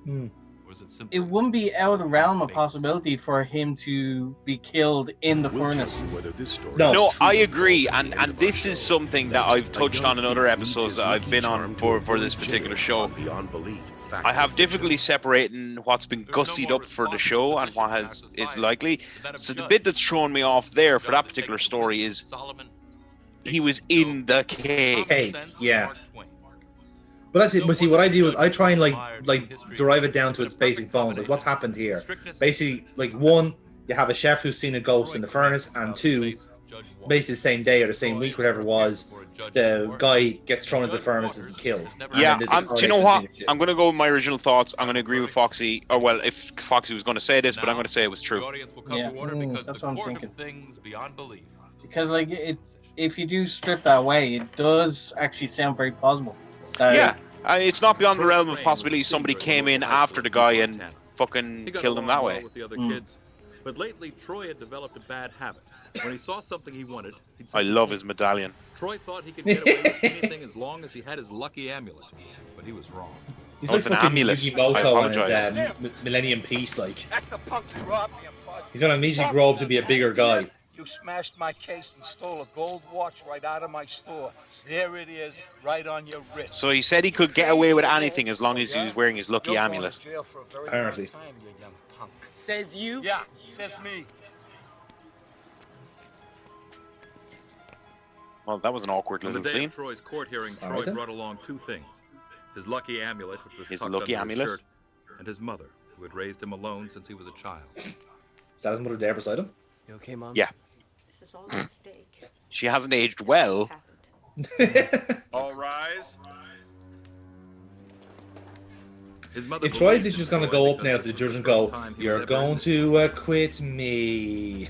Speaker 5: truth? Or is it simply
Speaker 3: it wouldn't be out of the realm of possibility for him to be killed in the furnace.
Speaker 2: No, I agree, and this is something that I've touched on in other episodes that I've been on for this particular show. I have difficulty separating what's been gussied up for the show and what is likely. So the bit that's thrown me off there for that particular story is he was in the cake.
Speaker 1: Cake, yeah. But that's it. But see, what I do is I try and like derive it down to its basic bones. Like what's happened here. Basically, like one, you have a chef who's seen a ghost in the furnace, and two, basically the same day or the same week, whatever it was, the guy gets thrown into the furnace and is killed.
Speaker 2: Yeah, do you know what? I'm going to go with my original thoughts. I'm going to agree with Foxy. Or well, if Foxy was going to say this, but I'm going to say it was true.
Speaker 3: Yeah, that's what I'm thinking. Because like if you do strip that away, it does actually sound very plausible.
Speaker 2: Yeah, it's not beyond the realm of possibility somebody came in after the guy and fucking killed him that way.
Speaker 5: With the other kids. But lately, Troy had developed a bad habit. When he saw something he wanted, he'd
Speaker 2: I love his medallion.
Speaker 5: Troy thought he could get away with anything as long as he had his lucky amulet. But he was wrong.
Speaker 1: He's like
Speaker 2: an
Speaker 1: fucking
Speaker 2: amulet.
Speaker 1: Yugimoto on his Millennium Peace, like.
Speaker 9: That's the punk that robbed me of
Speaker 1: He's gonna immediately grow up to be a bigger guy.
Speaker 15: You smashed my case and stole a gold watch right out of my store. There it is, right on your wrist.
Speaker 2: So he said he could get away with anything as long as he was wearing his lucky amulet.
Speaker 15: You're going to jail for a very
Speaker 1: Apparently.
Speaker 15: long time, you young punk.
Speaker 8: Says you?
Speaker 15: Yeah, says me.
Speaker 2: Well, that was an awkward
Speaker 5: On the
Speaker 2: little
Speaker 5: day
Speaker 2: scene.
Speaker 5: of Troy's court hearing,
Speaker 1: All
Speaker 5: Troy
Speaker 1: right, then.
Speaker 5: brought along two things. His lucky amulet, which was
Speaker 2: His
Speaker 5: tucked
Speaker 2: lucky
Speaker 5: under
Speaker 2: amulet?
Speaker 5: his shirt, and his mother, who had raised him alone since he was a child.
Speaker 1: Is that his mother there beside him?
Speaker 8: You okay, Mom?
Speaker 2: Yeah.
Speaker 14: This is all a mistake.
Speaker 2: She hasn't aged well.
Speaker 5: All rise. His mother
Speaker 1: If Troy's
Speaker 5: believed
Speaker 1: just
Speaker 5: in
Speaker 1: going to
Speaker 5: Troy
Speaker 1: go up
Speaker 5: because
Speaker 1: now
Speaker 5: this
Speaker 1: to the
Speaker 5: was
Speaker 1: judge
Speaker 5: the
Speaker 1: and
Speaker 5: first
Speaker 1: go,
Speaker 5: time he was
Speaker 1: you're
Speaker 5: ever in
Speaker 1: going
Speaker 5: this
Speaker 1: to acquit me.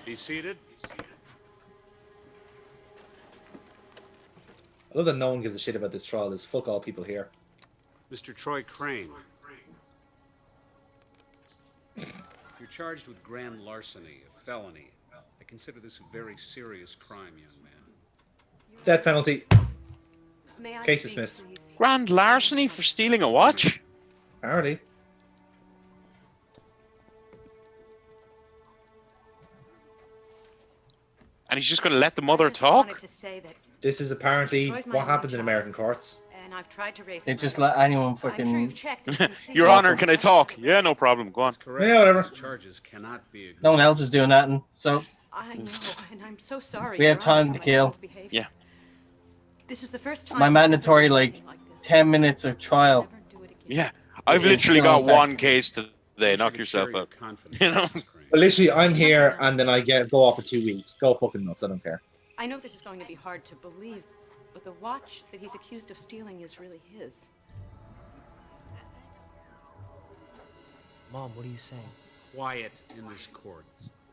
Speaker 16: Be seated.
Speaker 1: I love that no one gives a shit about this trial. There's fuck all people here.
Speaker 16: Mr. Troy Crane. You're charged with grand larceny, a felony. I consider this a very serious crime, young man.
Speaker 1: Death penalty.
Speaker 14: May I
Speaker 1: Case
Speaker 14: speak,
Speaker 1: dismissed.
Speaker 14: please?
Speaker 2: Grand larceny for stealing a watch?
Speaker 1: Apparently.
Speaker 2: And he's just going to let the mother
Speaker 14: I just wanted
Speaker 2: talk?
Speaker 14: to say that,
Speaker 1: This is apparently
Speaker 14: Troy's my
Speaker 1: what
Speaker 14: only
Speaker 1: happens in
Speaker 14: child.
Speaker 1: American courts.
Speaker 14: and I've tried to raise
Speaker 3: They
Speaker 14: him
Speaker 3: just
Speaker 14: right.
Speaker 3: let anyone
Speaker 14: I'm sure
Speaker 3: fucking.
Speaker 14: you've checked. and can see
Speaker 2: Your
Speaker 14: that.
Speaker 2: Honor, can I talk? Yeah, no problem. Go on.
Speaker 16: Correct.
Speaker 1: Yeah, whatever.
Speaker 16: These charges cannot be ignored.
Speaker 3: No one else is doing that, and so
Speaker 14: I know, and I'm so sorry.
Speaker 3: We have
Speaker 14: Your Honor,
Speaker 3: time
Speaker 14: for
Speaker 3: to
Speaker 14: my
Speaker 3: kill.
Speaker 14: son's behavior.
Speaker 2: Yeah.
Speaker 14: This is the first time
Speaker 3: my
Speaker 14: I've ever
Speaker 3: mandatory
Speaker 14: done
Speaker 3: like
Speaker 14: anything like this.
Speaker 3: 10 minutes of trial.
Speaker 14: Never do it again.
Speaker 2: Yeah. I've
Speaker 3: It's
Speaker 2: literally
Speaker 3: still
Speaker 2: got
Speaker 3: in effect.
Speaker 2: one case today. Knock yourself out. You know?
Speaker 1: But literally, I'm here and then I go off for 2 weeks. Go fucking nuts. I don't care.
Speaker 14: I know this is going to be hard to believe, but the watch that he's accused of stealing is really his.
Speaker 8: Mom, what are you saying?
Speaker 16: Quiet in this court.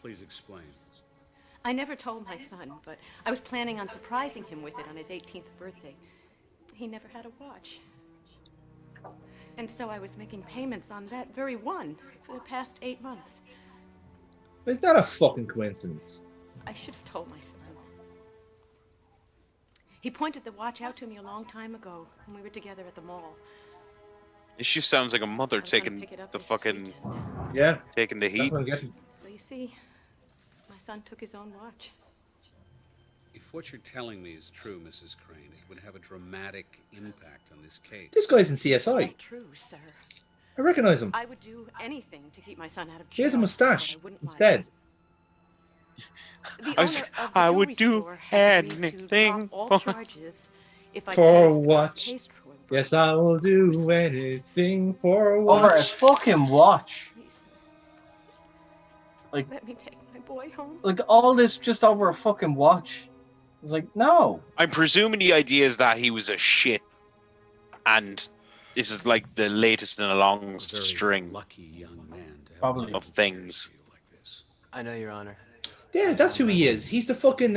Speaker 16: Please explain.
Speaker 14: I never told my son, but I was planning on surprising him with it on his 18th birthday. He never had a watch. And so I was making payments on that very one for the past 8 months.
Speaker 1: Is that a fucking coincidence?
Speaker 14: I should have told my son. He pointed the watch out to me a long time ago when we were together at the mall.
Speaker 2: It just sounds like a mother
Speaker 14: I was gonna
Speaker 2: taking
Speaker 14: pick it up
Speaker 2: the
Speaker 14: this
Speaker 2: fucking...
Speaker 14: weekend.
Speaker 1: Yeah.
Speaker 2: Taking the
Speaker 1: That's
Speaker 2: heat.
Speaker 1: what I'm getting.
Speaker 14: So you see, my son took his own watch.
Speaker 16: If what you're telling me is true, Mrs. Crane, it would have a dramatic impact on this case.
Speaker 1: This guy's in CSI.
Speaker 14: Not true, sir.
Speaker 1: I recognize him.
Speaker 14: I would do anything to keep my son out of jail.
Speaker 1: He has a mustache
Speaker 14: but I wouldn't
Speaker 1: instead.
Speaker 14: The
Speaker 2: I was-
Speaker 14: owner of the
Speaker 2: I would
Speaker 14: jewelry
Speaker 2: do
Speaker 14: store has agreed to
Speaker 2: anything
Speaker 14: drop all
Speaker 2: for-
Speaker 14: charges if I
Speaker 1: For
Speaker 14: pay
Speaker 1: a
Speaker 14: the
Speaker 1: watch.
Speaker 14: last case Troy brought.
Speaker 1: Yes, I will do anything for a
Speaker 3: Over a
Speaker 1: watch.
Speaker 3: fucking watch.
Speaker 14: Please,
Speaker 3: Like,
Speaker 14: let me take my boy home.
Speaker 3: like all this just over a fucking watch. It's like, no.
Speaker 2: I'm presuming the idea is that he was a shit, and this is like the latest in a long string
Speaker 16: Lucky young man to have
Speaker 3: Probably.
Speaker 16: a
Speaker 2: of things.
Speaker 16: like this.
Speaker 8: I know, Your Honor.
Speaker 1: Yeah, that's who he is. He's the fucking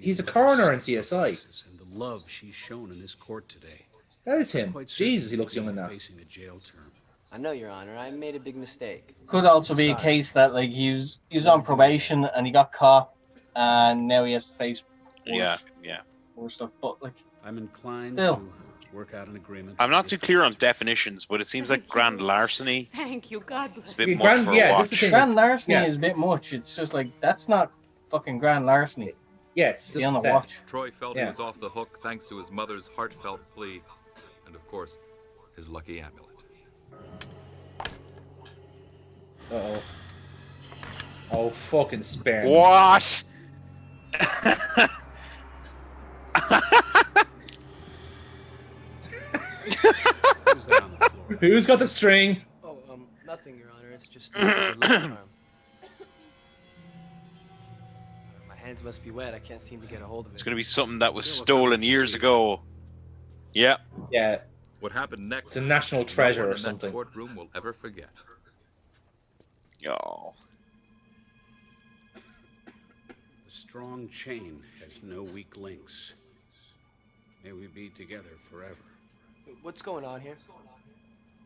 Speaker 1: he's a coroner in CSI.
Speaker 16: And the love she's shown in this court today.
Speaker 1: That is him.
Speaker 16: Quite certain
Speaker 1: Jesus, he looks
Speaker 16: he'll
Speaker 1: young in
Speaker 16: be
Speaker 1: that.
Speaker 16: Facing a jail term.
Speaker 8: I know, Your Honor. I made a big mistake.
Speaker 3: Could also be a
Speaker 8: Sorry.
Speaker 3: case that like he was on probation and he got caught, and now he has to face
Speaker 2: Yeah, yeah.
Speaker 3: more stuff. But like,
Speaker 16: I'm inclined
Speaker 3: Still.
Speaker 16: to work out an agreement.
Speaker 2: I'm not too clear on definitions, but it seems like grand larceny
Speaker 14: Thank you, God bless.
Speaker 2: is a bit
Speaker 1: Yeah,
Speaker 2: much
Speaker 1: grand-
Speaker 2: for a
Speaker 1: yeah,
Speaker 2: watch.
Speaker 1: this is the thing.
Speaker 3: grand larceny
Speaker 1: Yeah.
Speaker 3: is a bit much. It's just like that's not fucking grand larceny.
Speaker 1: Yeah, it's
Speaker 3: Be
Speaker 1: just
Speaker 3: on the
Speaker 1: theft.
Speaker 3: watch.
Speaker 5: Troy felt
Speaker 1: Yeah.
Speaker 5: he was off the hook thanks to his mother's heartfelt plea, and of course, his lucky amulet.
Speaker 1: Uh-oh. Oh, fucking spare me.
Speaker 2: What?
Speaker 16: Who's that on the floor?
Speaker 1: Who's got the string?
Speaker 8: Oh, nothing, Your Honor. It's just a lucky charm. My hands must be wet. I can't seem to get a hold of it.
Speaker 2: It's going to be something that was stolen years ago. Yeah.
Speaker 1: Yeah,
Speaker 5: What happened next?
Speaker 1: it's a national
Speaker 5: no one
Speaker 1: treasure
Speaker 5: in
Speaker 1: or
Speaker 5: that
Speaker 1: something.
Speaker 5: courtroom will ever forget.
Speaker 2: Oh.
Speaker 16: A strong chain has no weak links. May we be together forever.
Speaker 8: What's going on here?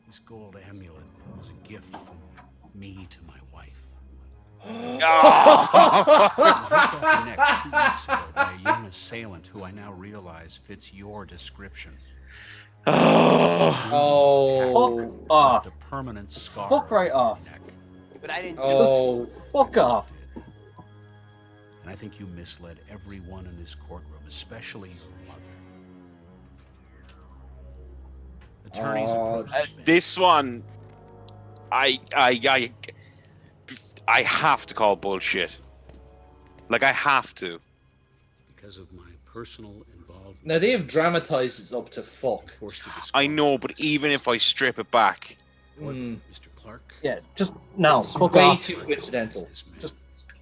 Speaker 16: This gold amulet was a gift from me to my wife.
Speaker 2: Oh.
Speaker 16: It was ripped off her neck 2 weeks ago by a young assailant who I now realize fits your description.
Speaker 1: Oh.
Speaker 3: Fuck off.
Speaker 16: A permanent scar
Speaker 3: Fuck right
Speaker 16: on her
Speaker 3: off.
Speaker 16: neck.
Speaker 8: But I didn't.
Speaker 1: Oh,
Speaker 3: fuck off.
Speaker 16: And I think you misled everyone in this courtroom, especially your mother. Attorneys approached
Speaker 2: This one, I have to call bullshit. Like, I have to.
Speaker 16: because of my personal involvement.
Speaker 1: now they have dramatized this up to fuck.
Speaker 2: I know, but even if I strip it back,
Speaker 1: Mm.
Speaker 16: Mr. Clark.
Speaker 3: Yeah, just no.
Speaker 1: It's
Speaker 3: Fuck
Speaker 1: way
Speaker 3: off.
Speaker 1: too coincidental.
Speaker 3: Just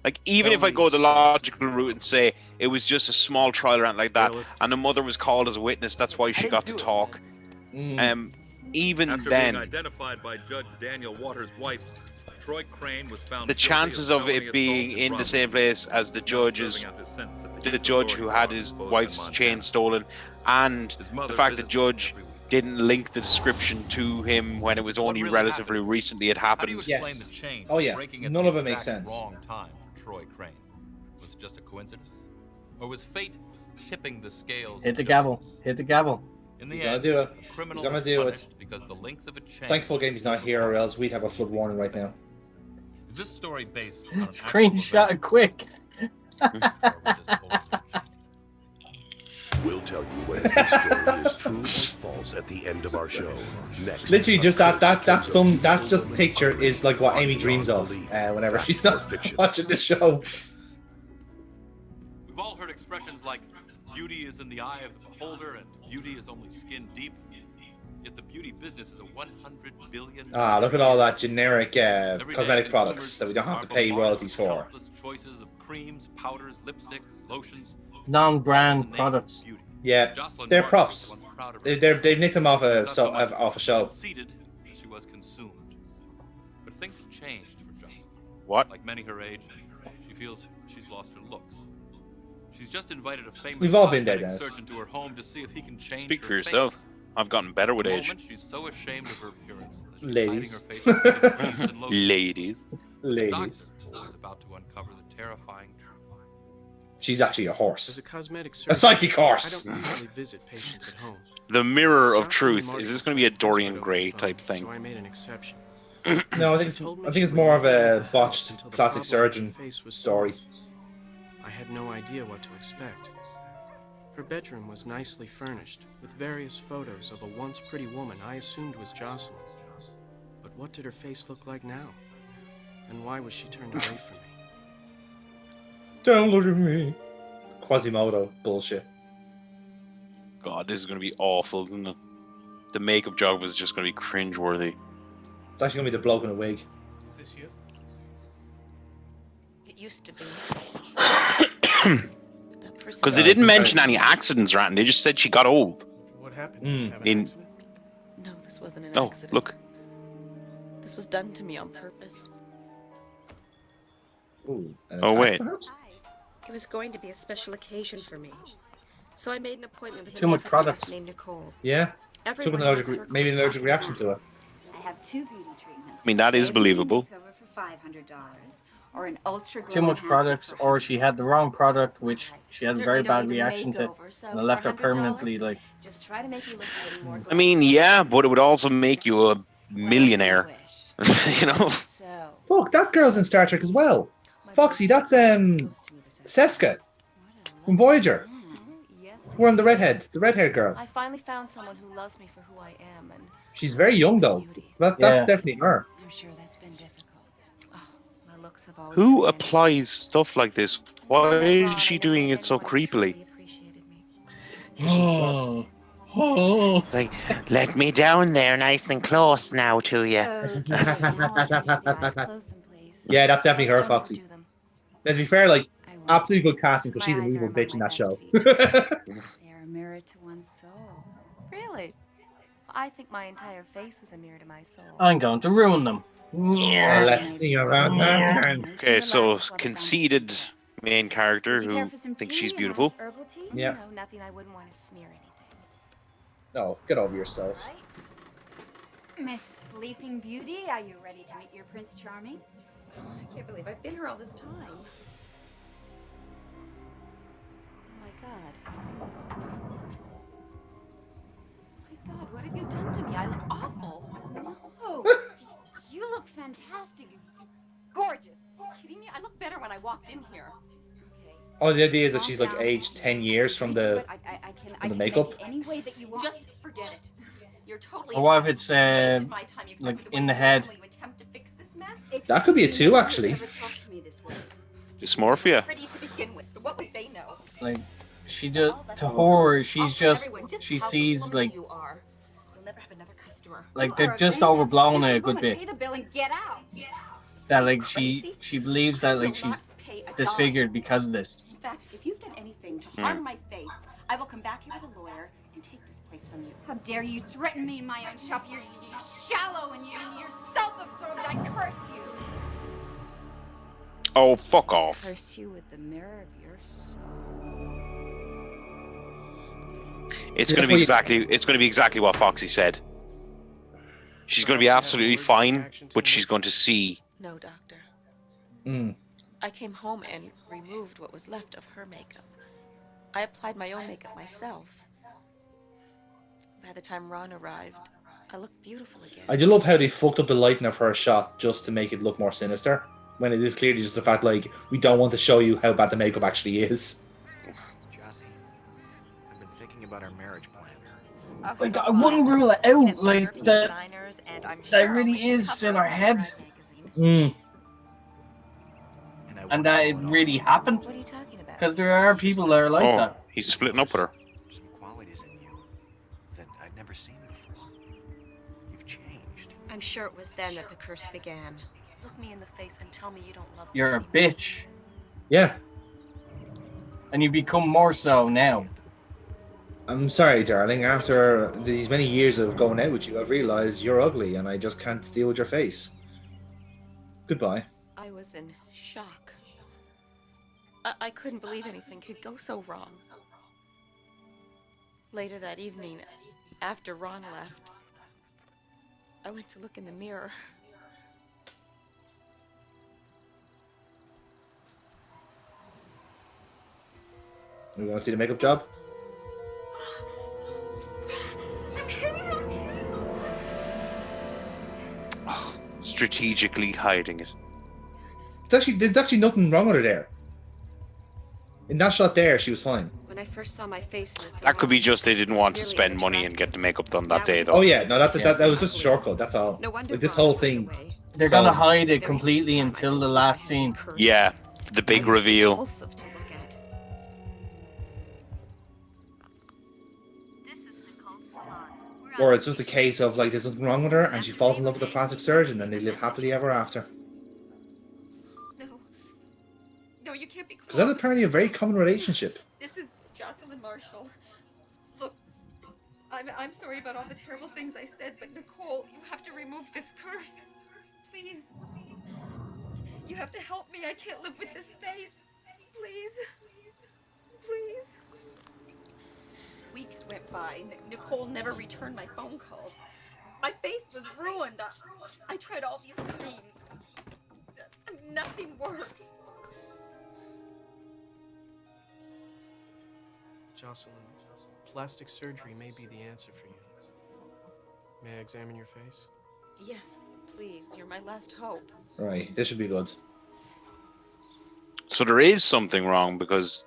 Speaker 2: like, even if I go the logical route and say it was just a small trial rant like that, and the mother was called as a witness, that's why she got to talk. Even
Speaker 5: After
Speaker 2: then,
Speaker 5: being identified by Judge Daniel Waters' wife, Troy Crane was found
Speaker 2: the chances of it being in the same place as the judges, the judge who had his wife's chain stolen, and the fact the judge didn't link the description to him when it was only relatively recently it happened.
Speaker 1: Yes. Oh yeah. None of it makes sense.
Speaker 5: Wrong time for Troy Crane. Was it just a coincidence, or was fate tipping the scales?
Speaker 3: hit the gavel. Hit the gavel.
Speaker 5: In the
Speaker 1: He's
Speaker 5: end,
Speaker 1: gonna do it.
Speaker 5: the criminal
Speaker 1: He's gonna
Speaker 5: was
Speaker 1: do it.
Speaker 5: punished because the links of a chain.
Speaker 1: Thankful game he's not here, or else we'd have a flood warning right now.
Speaker 5: Is this story based on an
Speaker 3: Screenshot it quick.
Speaker 4: We'll tell you whether this story is true or false at the end of our show. Next.
Speaker 1: Literally, just that just picture is like what Amy dreams of whenever she's not watching the show.
Speaker 5: We've all heard expressions like beauty is in the eye of the beholder and beauty is only skin deep. Yet the beauty business is a 100 billion.
Speaker 1: Look at all that generic cosmetic products that we don't have to pay royalties for.
Speaker 5: Countless choices of creams, powders, lipsticks, lotions.
Speaker 3: Non-brand products.
Speaker 1: Yeah, they're props. They've nicked them off a show.
Speaker 5: Conceded that she was consumed. But things have changed for Jocelyn.
Speaker 2: What?
Speaker 5: Like many her age, she feels she's lost her looks. She's just invited a famous
Speaker 1: We've all been there,
Speaker 5: cosmetic
Speaker 1: Dennis.
Speaker 5: surgeon to her home to see if he can change
Speaker 2: Speak
Speaker 5: her
Speaker 2: for yourself.
Speaker 5: face.
Speaker 2: I've gotten better with
Speaker 5: At the
Speaker 2: age.
Speaker 5: moment, she's so ashamed of her appearance that she's
Speaker 1: Ladies.
Speaker 5: hiding her face with creams and lotions.
Speaker 2: Ladies.
Speaker 5: The
Speaker 1: Ladies.
Speaker 5: doctor is about to uncover the terrifying truth.
Speaker 1: She's actually a horse.
Speaker 8: As a cosmetic
Speaker 1: A psychic horse.
Speaker 8: I don't usually visit patients at home.
Speaker 2: The mirror of truth. Is this going to be a Dorian Gray type thing?
Speaker 8: So I made an exception.
Speaker 1: No, I think it's more of a botched plastic surgeon story.
Speaker 8: I had no idea what to expect. Her bedroom was nicely furnished, with various photos of a once pretty woman I assumed was Jocelyn. But what did her face look like now? And why was she turned away from me?
Speaker 1: Don't look at me. Quasimodo bullshit.
Speaker 2: God, this is going to be awful, isn't it? The makeup job was just going to be cringeworthy.
Speaker 1: It's actually gonna be the bloke in a wig.
Speaker 6: Is this you?
Speaker 14: It used to be.
Speaker 2: Because they didn't mention any accidents or anything. They just said she got old.
Speaker 6: What happened?
Speaker 14: No, this wasn't an
Speaker 2: Oh,
Speaker 14: accident.
Speaker 2: look.
Speaker 14: This was done to me on purpose.
Speaker 1: Ooh,
Speaker 2: Oh, wait.
Speaker 17: It was going to be a special occasion for me. So I made an appointment with
Speaker 3: Too much products.
Speaker 17: named Nicole.
Speaker 1: Yeah. Took an maybe an allergic reaction to it.
Speaker 18: I have 2 beauty treatments.
Speaker 2: I mean, that is believable.
Speaker 18: Cover for $500 or an ultra glow
Speaker 3: Too much
Speaker 18: enhancement
Speaker 3: products, or she had the wrong product, which she had a very
Speaker 18: Certainly don't
Speaker 3: bad
Speaker 18: need a
Speaker 3: reaction to,
Speaker 18: makeover, so
Speaker 3: and it left her
Speaker 18: for $100,
Speaker 3: permanently like.
Speaker 18: Just try to make you look a little more
Speaker 2: I mean, yeah, but it would also make you a millionaire. You know?
Speaker 1: Fuck, that girl's in Star Trek as well. Foxy, that's Seska from Voyager. We're on the red-haired girl.
Speaker 14: I finally found someone who loves me for who I am, and
Speaker 1: She's very young though. That's
Speaker 3: Yeah.
Speaker 1: definitely her.
Speaker 18: I'm sure that's been difficult.
Speaker 14: my looks have always
Speaker 2: Who applies stuff like this? Why is she doing it so creepily? Like, let me down there nice and close now to you.
Speaker 1: Yeah, that's definitely her, Foxy. Now, to be fair, like, absolutely good casting because she's an evil bitch in that show.
Speaker 18: They are a mirror to one's soul.
Speaker 14: Really? I think my entire face is a mirror to my soul.
Speaker 3: I'm going to ruin them.
Speaker 1: Well, let's see about that.
Speaker 2: Okay, so conceited main character who thinks she's beautiful.
Speaker 1: Yeah.
Speaker 14: No, nothing I wouldn't want to smear anything.
Speaker 1: No, get over yourself.
Speaker 18: Miss Sleeping Beauty, are you ready to meet your Prince Charming?
Speaker 17: I can't believe I've been here all this time.
Speaker 14: Oh my god. My god, what have you done to me? I look awful.
Speaker 18: No, you look fantastic.
Speaker 14: Gorgeous. Are you kidding me? I look better when I walked in here.
Speaker 1: Oh, the idea is that she's like aged 10 years from the makeup.
Speaker 18: Any way that you want.
Speaker 14: Just forget it. You're totally.
Speaker 3: Or what if it's like in the head?
Speaker 1: That could be a 2, actually.
Speaker 2: Dysmorphia.
Speaker 14: Pretty to begin with, so what would they know?
Speaker 3: Like, she just to her, she sees like
Speaker 14: You'll never have another customer.
Speaker 3: like they're just overblown it a good
Speaker 18: Pay
Speaker 3: bit.
Speaker 18: the bill and get out.
Speaker 3: That like she believes that like she's disfigured because of this.
Speaker 14: In fact, if you've done anything to harm my face, I will come back here with a lawyer and take this place from you.
Speaker 18: How dare you threaten me in my own shop? You're shallow and you're self-absorbed. I curse you.
Speaker 2: Oh, fuck off.
Speaker 18: Curse you with the mirror of your soul.
Speaker 2: It's going to be exactly what Foxy said. She's going to be absolutely fine, but she's going to see.
Speaker 19: No, Doctor.
Speaker 1: Mm.
Speaker 19: I came home and removed what was left of her makeup. I applied my own makeup myself. By the time Ron arrived, I looked beautiful again.
Speaker 1: I do love how they fucked up the lighting of her shot just to make it look more sinister, when it is clearly just the fact, like, we don't want to show you how bad the makeup actually is.
Speaker 7: Jossie, I've been thinking about our marriage plans.
Speaker 3: Like I wouldn't rule it out. Like that really is in our head.
Speaker 1: Mm.
Speaker 3: And that it really happened.
Speaker 19: What are you talking about?
Speaker 3: Because there are people that are like that.
Speaker 2: He's splitting up with her.
Speaker 7: Some qualities in you that I'd never seen before. You've changed.
Speaker 17: I'm sure it was then that the curse began.
Speaker 19: Look me in the face and tell me you don't love me.
Speaker 3: You're a bitch.
Speaker 1: Yeah.
Speaker 3: And you become more so now.
Speaker 1: I'm sorry, darling. After these many years of going out with you, I've realized you're ugly and I just can't deal with your face. Goodbye.
Speaker 19: I was in shock. I couldn't believe anything could go so wrong. Later that evening, after Ron left, I went to look in the mirror.
Speaker 1: We want to see the makeup job?
Speaker 2: Strategically hiding it.
Speaker 1: There's actually nothing wrong with her there. In that shot there, she was fine.
Speaker 17: When I first saw my face in the
Speaker 2: That could be just they didn't want to spend money and get the makeup done that day, though.
Speaker 1: Oh yeah, no, that was just a shortcut. That's all. Like this whole thing.
Speaker 3: They're gonna hide it completely until the last scene.
Speaker 2: Yeah, the big reveal.
Speaker 1: Or it's just a case of like there's nothing wrong with her and she falls in love with a plastic surgeon and they live happily ever after.
Speaker 14: No, you can't be close.
Speaker 1: Because that's apparently a very common relationship.
Speaker 14: This is Jocelyn Marshall. Look, I'm sorry about all the terrible things I said, but Nicole, you have to remove this curse. Please. You have to help me. I can't live with this face. Please. Please. Weeks went by. Nicole never returned my phone calls. My face was ruined. I tried all these creams. Nothing worked.
Speaker 8: Jocelyn, plastic surgery may be the answer for you. May I examine your face?
Speaker 19: Yes, please. You're my last hope.
Speaker 1: Right, this should be good.
Speaker 2: So there is something wrong because...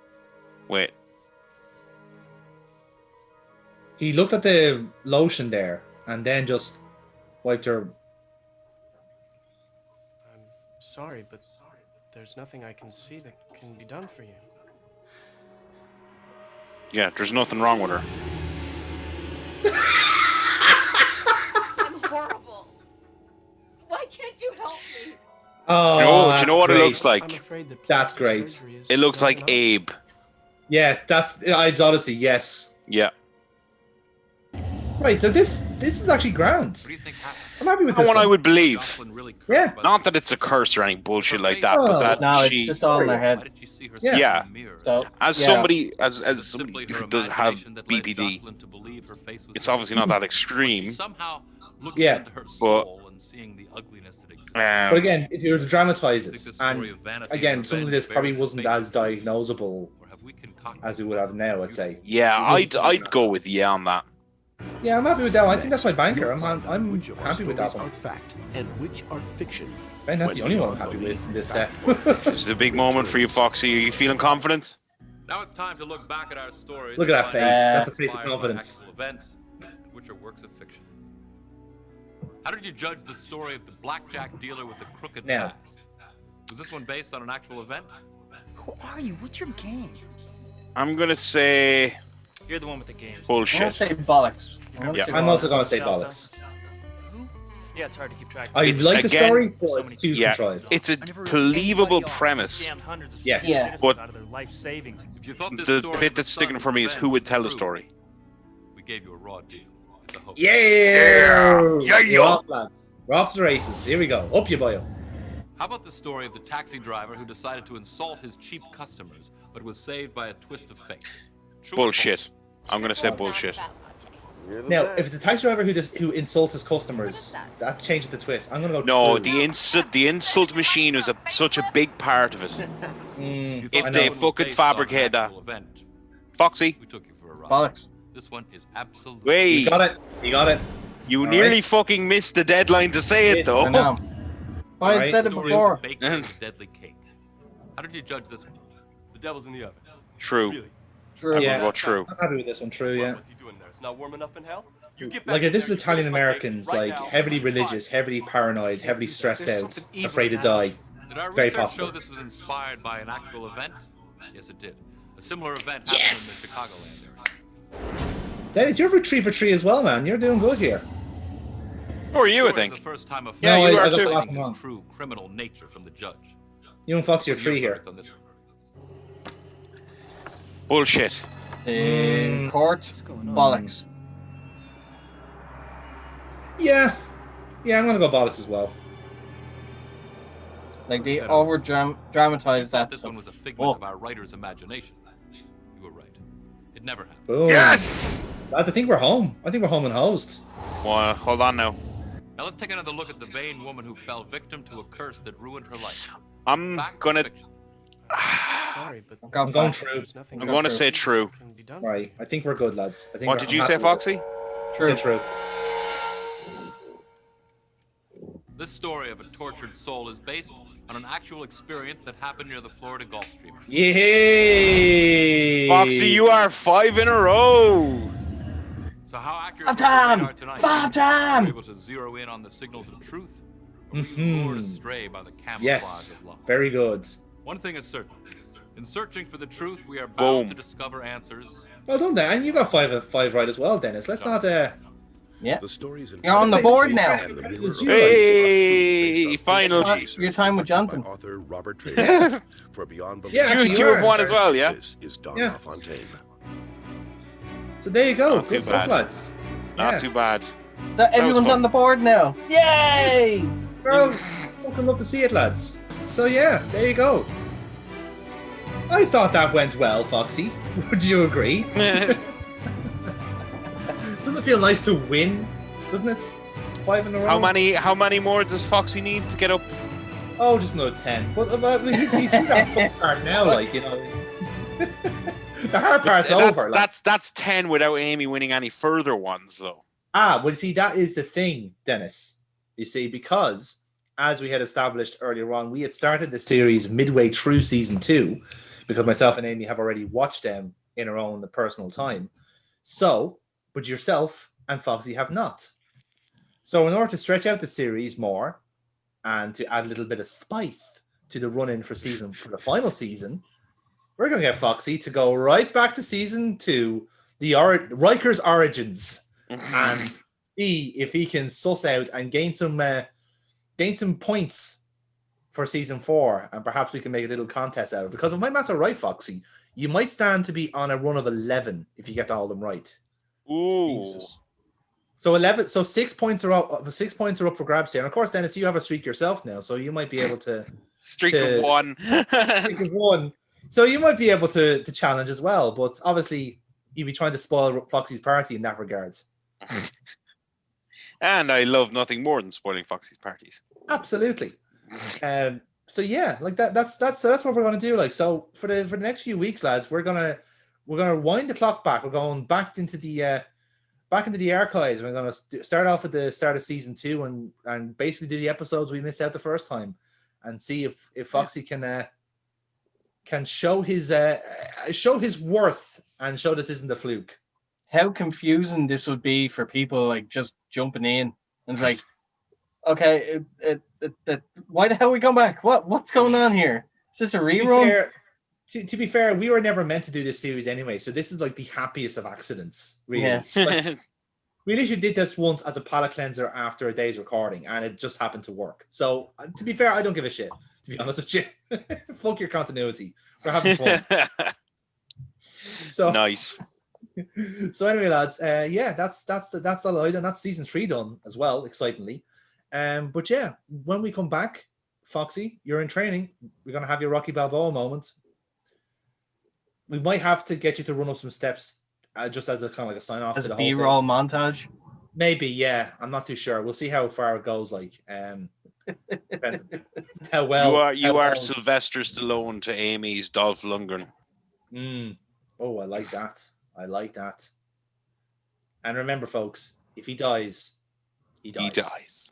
Speaker 2: Wait.
Speaker 1: He looked at the lotion there and then just wiped her.
Speaker 8: I'm sorry, but there's nothing I can see that can be done for you.
Speaker 2: Yeah, there's nothing wrong with her.
Speaker 14: I'm horrible. Why can't you help me?
Speaker 1: Oh,
Speaker 2: Do you know what
Speaker 1: great.
Speaker 2: it looks like?
Speaker 1: That's great.
Speaker 2: It looks like Abe.
Speaker 1: Yeah, that's Odyssey. Yes.
Speaker 2: Yeah.
Speaker 1: Right, so this is actually grand. I'm happy with this.
Speaker 2: What I would believe.
Speaker 1: Yeah.
Speaker 2: Not that it's a curse or any bullshit like that, but that
Speaker 3: No,
Speaker 2: she.
Speaker 3: it's just all in their head.
Speaker 2: Yeah.
Speaker 3: So,
Speaker 2: As
Speaker 3: yeah.
Speaker 2: somebody who does have BPD, it's obviously not that extreme.
Speaker 1: Yeah.
Speaker 2: But
Speaker 1: But again, if you were to dramatize it, and again, some of this probably wasn't as diagnosable as we would have now, I'd say.
Speaker 2: yeah, I'd go with yeah on that.
Speaker 1: Yeah, I'm happy with that one. I think that's my banker. I'm
Speaker 4: which of our
Speaker 1: happy with that
Speaker 4: stories
Speaker 1: one.
Speaker 4: are fact and which are fiction.
Speaker 1: Ben, that's the only one I'm happy with in this set.
Speaker 2: This is a big moment for you, Foxy. Are you feeling confident?
Speaker 5: Now it's time to look back at our stories.
Speaker 1: Look at that
Speaker 5: and
Speaker 1: face.
Speaker 5: find out
Speaker 1: That's a
Speaker 5: which
Speaker 1: face of
Speaker 5: inspired by
Speaker 1: confidence.
Speaker 5: actual events, which are works of fiction. How did you judge the story of the blackjack dealer with the crooked
Speaker 1: Now.
Speaker 5: past? Was this one based on an actual event?
Speaker 6: Who are you? What's your game?
Speaker 2: I'm gonna say
Speaker 6: You're the one with the games.
Speaker 3: I'm gonna
Speaker 2: bullshit.
Speaker 3: say bollocks.
Speaker 2: Yeah.
Speaker 1: I'm also going to say bollocks.
Speaker 6: Yeah, it's hard to keep track.
Speaker 1: I
Speaker 2: It's,
Speaker 1: like the
Speaker 2: again,
Speaker 1: story, but it's too
Speaker 2: Yeah,
Speaker 1: contrived.
Speaker 2: it's a believable premise.
Speaker 1: Yes.
Speaker 3: Yeah.
Speaker 2: But
Speaker 6: out of their life savings.
Speaker 5: If you thought this
Speaker 2: the
Speaker 5: story
Speaker 2: bit
Speaker 5: of
Speaker 2: that's
Speaker 5: the
Speaker 2: sticking
Speaker 5: son's
Speaker 2: for me is who
Speaker 5: revenge
Speaker 2: would tell the
Speaker 5: was true,
Speaker 2: story.
Speaker 5: we gave you a raw deal. The hope.
Speaker 1: Yeah!
Speaker 2: Yeah.
Speaker 1: We're off, lads. We're off to the races. Here we go. Up you boy.
Speaker 5: How about the story of the taxi driver who decided to insult his cheap customers, but was saved by a twist of fate? True or
Speaker 2: Bullshit. I'm gonna say bullshit.
Speaker 1: Now, if it's a taxi driver who insults his customers, that changes the twist. I'm going to go
Speaker 2: No,
Speaker 1: true.
Speaker 2: the insult machine was such a big part of it.
Speaker 1: I
Speaker 2: If
Speaker 1: know.
Speaker 2: they fucking fabricated that,
Speaker 5: event,
Speaker 2: Foxy.
Speaker 5: we took you for a ride.
Speaker 3: Bollocks.
Speaker 5: This one is absolutely.
Speaker 2: Wait,
Speaker 1: You got it. You got it.
Speaker 2: you
Speaker 1: All
Speaker 2: nearly
Speaker 1: right.
Speaker 2: fucking missed the deadline to say it, though.
Speaker 3: I know. I had
Speaker 1: Alright.
Speaker 3: said it
Speaker 5: Story
Speaker 3: before.
Speaker 5: of the baker and the deadly cake. How did you judge this one?
Speaker 13: The devil's in the oven.
Speaker 2: True.
Speaker 13: Really?
Speaker 3: True.
Speaker 2: I'm
Speaker 1: Yeah.
Speaker 2: gonna go true.
Speaker 1: I'm happy with this one. True, yeah.
Speaker 13: What's he doing there? It's not warm enough in hell? You get back
Speaker 1: Like,
Speaker 13: in
Speaker 1: if this
Speaker 13: there,
Speaker 1: is
Speaker 13: you finish
Speaker 1: Italian
Speaker 13: my cake
Speaker 1: Americans,
Speaker 13: right
Speaker 1: like
Speaker 13: now.
Speaker 1: heavily
Speaker 13: Fine.
Speaker 1: religious, heavily paranoid, heavily stressed
Speaker 6: There's
Speaker 1: out,
Speaker 6: something evil
Speaker 1: afraid to
Speaker 6: happening.
Speaker 1: die.
Speaker 5: Did our
Speaker 1: Very
Speaker 5: research
Speaker 1: possible.
Speaker 5: show this was inspired by an actual event? Yes, it did. A similar event happened in the Chicagoland area.
Speaker 1: Dennis, you're for 3 for 3 as well, man. You're doing good here.
Speaker 2: Who are you, I
Speaker 5: Story of
Speaker 2: think?
Speaker 5: The first time a
Speaker 2: Yeah,
Speaker 1: No,
Speaker 2: you
Speaker 1: I
Speaker 2: are
Speaker 1: got
Speaker 2: too.
Speaker 1: the last
Speaker 5: his
Speaker 1: one wrong.
Speaker 5: true criminal nature from the judge.
Speaker 1: You and Foxy are
Speaker 5: What your
Speaker 1: 3 here.
Speaker 5: verdict on this one?
Speaker 2: Bullshit.
Speaker 3: In court, bollocks.
Speaker 1: Yeah. Yeah, I'm going to go bollocks as well.
Speaker 3: Like they over dramatized
Speaker 5: Thought
Speaker 3: that.
Speaker 5: this one was a figment
Speaker 3: Oh.
Speaker 5: of our writer's imagination. You were right. It never happened.
Speaker 1: Boom.
Speaker 2: Yes!
Speaker 1: Lads, I think we're home. I think we're home and hosed.
Speaker 2: Well, hold on now.
Speaker 5: Now let's take another look at the vain woman who fell victim to a curse that ruined her life.
Speaker 2: I'm
Speaker 5: Fact or
Speaker 2: gonna.
Speaker 5: fiction?
Speaker 8: Sorry, but
Speaker 1: I'm going true.
Speaker 8: there's nothing
Speaker 2: I'm going to say true.
Speaker 8: can be done.
Speaker 1: Right. I think we're good, lads. I think
Speaker 2: What
Speaker 1: we're-
Speaker 2: did
Speaker 1: I'm
Speaker 2: you
Speaker 1: happy
Speaker 2: say,
Speaker 1: with
Speaker 2: Foxy?
Speaker 1: it. Say true.
Speaker 5: This story of a tortured soul is based on an actual experience that happened near the Florida Gulf Stream.
Speaker 1: Yay!
Speaker 2: Foxy, you are 5 in a row.
Speaker 5: So how accurate
Speaker 3: Bob
Speaker 5: was the radar
Speaker 3: Tom!
Speaker 5: tonight?
Speaker 3: Bob Tom!
Speaker 5: Were you able to zero in on the signals of truth? Or were you lured astray by the camouflage
Speaker 1: Yes.
Speaker 5: of love?
Speaker 1: Very good.
Speaker 5: One thing is certain. In searching for the truth, we are bound
Speaker 2: Boom.
Speaker 5: to discover answers.
Speaker 1: Well done, Dan. And you got 5 right as well, Dennis. Let's not.
Speaker 3: Yeah.
Speaker 4: The stories
Speaker 3: You're on the board now.
Speaker 2: Hey, finally.
Speaker 3: Your time with Jonathan.
Speaker 4: Author Robert Travis for Beyond Belief.
Speaker 1: Yeah, actually,
Speaker 2: you have one as well, yeah?
Speaker 4: This is Don
Speaker 1: Yeah.
Speaker 4: LaFontaine.
Speaker 1: So there you go.
Speaker 2: Not too
Speaker 1: Good stuff,
Speaker 2: bad.
Speaker 1: lads.
Speaker 2: Not
Speaker 1: Yeah.
Speaker 2: too bad.
Speaker 3: So everyone's
Speaker 2: fun.
Speaker 3: on the board now. Yay!
Speaker 1: Well, fucking love to see it, lads. So yeah, there you go. I thought that went well, Foxy. Would you agree? Doesn't it feel nice to win? Doesn't it? 5 in a row.
Speaker 2: How many more does Foxy need to get up?
Speaker 1: Oh, just another 10. But he's through that tough part now, like, you know. The hard part's over. Like.
Speaker 2: That's 10 without Amy winning any further ones, though.
Speaker 1: Well, see, that is the thing, Dennis. You see, because as we had established earlier on, we had started the series midway through season 2, because myself and Amy have already watched them in our own personal time. So, but yourself and Foxy have not. So, in order to stretch out the series more and to add a little bit of spice to the run-in for the final season, we're going to get Foxy to go right back to season 2, Riker's Origins, and see if he can suss out and gain some points for season 4, and perhaps we can make a little contest out of it. Because if my maths are right, Foxy, you might stand to be on a run of 11 if you get all of them right.
Speaker 2: Ooh.
Speaker 1: Jesus. So 11. So 6 points are up. 6 points are up for grabs here. And of course, Dennis, you have a streak yourself now, so you might be able to
Speaker 2: streak of 1.
Speaker 1: Streak of 1. So you might be able to challenge as well. But obviously, you'd be trying to spoil Foxy's party in that regard.
Speaker 2: And I love nothing more than spoiling Foxy's parties.
Speaker 1: Absolutely. So yeah, like that's what we're gonna do. Like, so for the next few weeks, lads, we're gonna wind the clock back. We're going back into the back into the archives. We're going to start off at the start of season 2 and basically do the episodes we missed out the first time, and see if Foxy can show his worth and show this isn't a fluke.
Speaker 3: How confusing this would be for people like just jumping in and it's like, okay, why the hell we come back? What's going on here? Is this a rerun?
Speaker 1: To be fair, we were never meant to do this series anyway, so this is like the happiest of accidents, really.
Speaker 3: Yeah.
Speaker 1: Like, we literally did this once as a palate cleanser after a day's recording, and it just happened to work. So, to be fair, I don't give a shit, to be honest with you. Fuck your continuity. We're having fun. So
Speaker 2: nice.
Speaker 1: So anyway, lads, that's all right, and that's season 3 done as well, excitingly. But yeah, when we come back, Foxy, you're in training. We're gonna have your Rocky Balboa moment. We might have to get you to run up some steps, just as a kind of like a sign off
Speaker 3: as
Speaker 1: to the
Speaker 3: a
Speaker 1: whole thing.
Speaker 3: B-roll montage.
Speaker 1: Maybe, yeah. I'm not too sure. We'll see how far it goes. Like, depends how well
Speaker 2: you are Sylvester Stallone to Amy's Dolph Lundgren.
Speaker 1: Oh, I like that. I like that. And remember, folks, if he dies, he dies.
Speaker 2: He dies.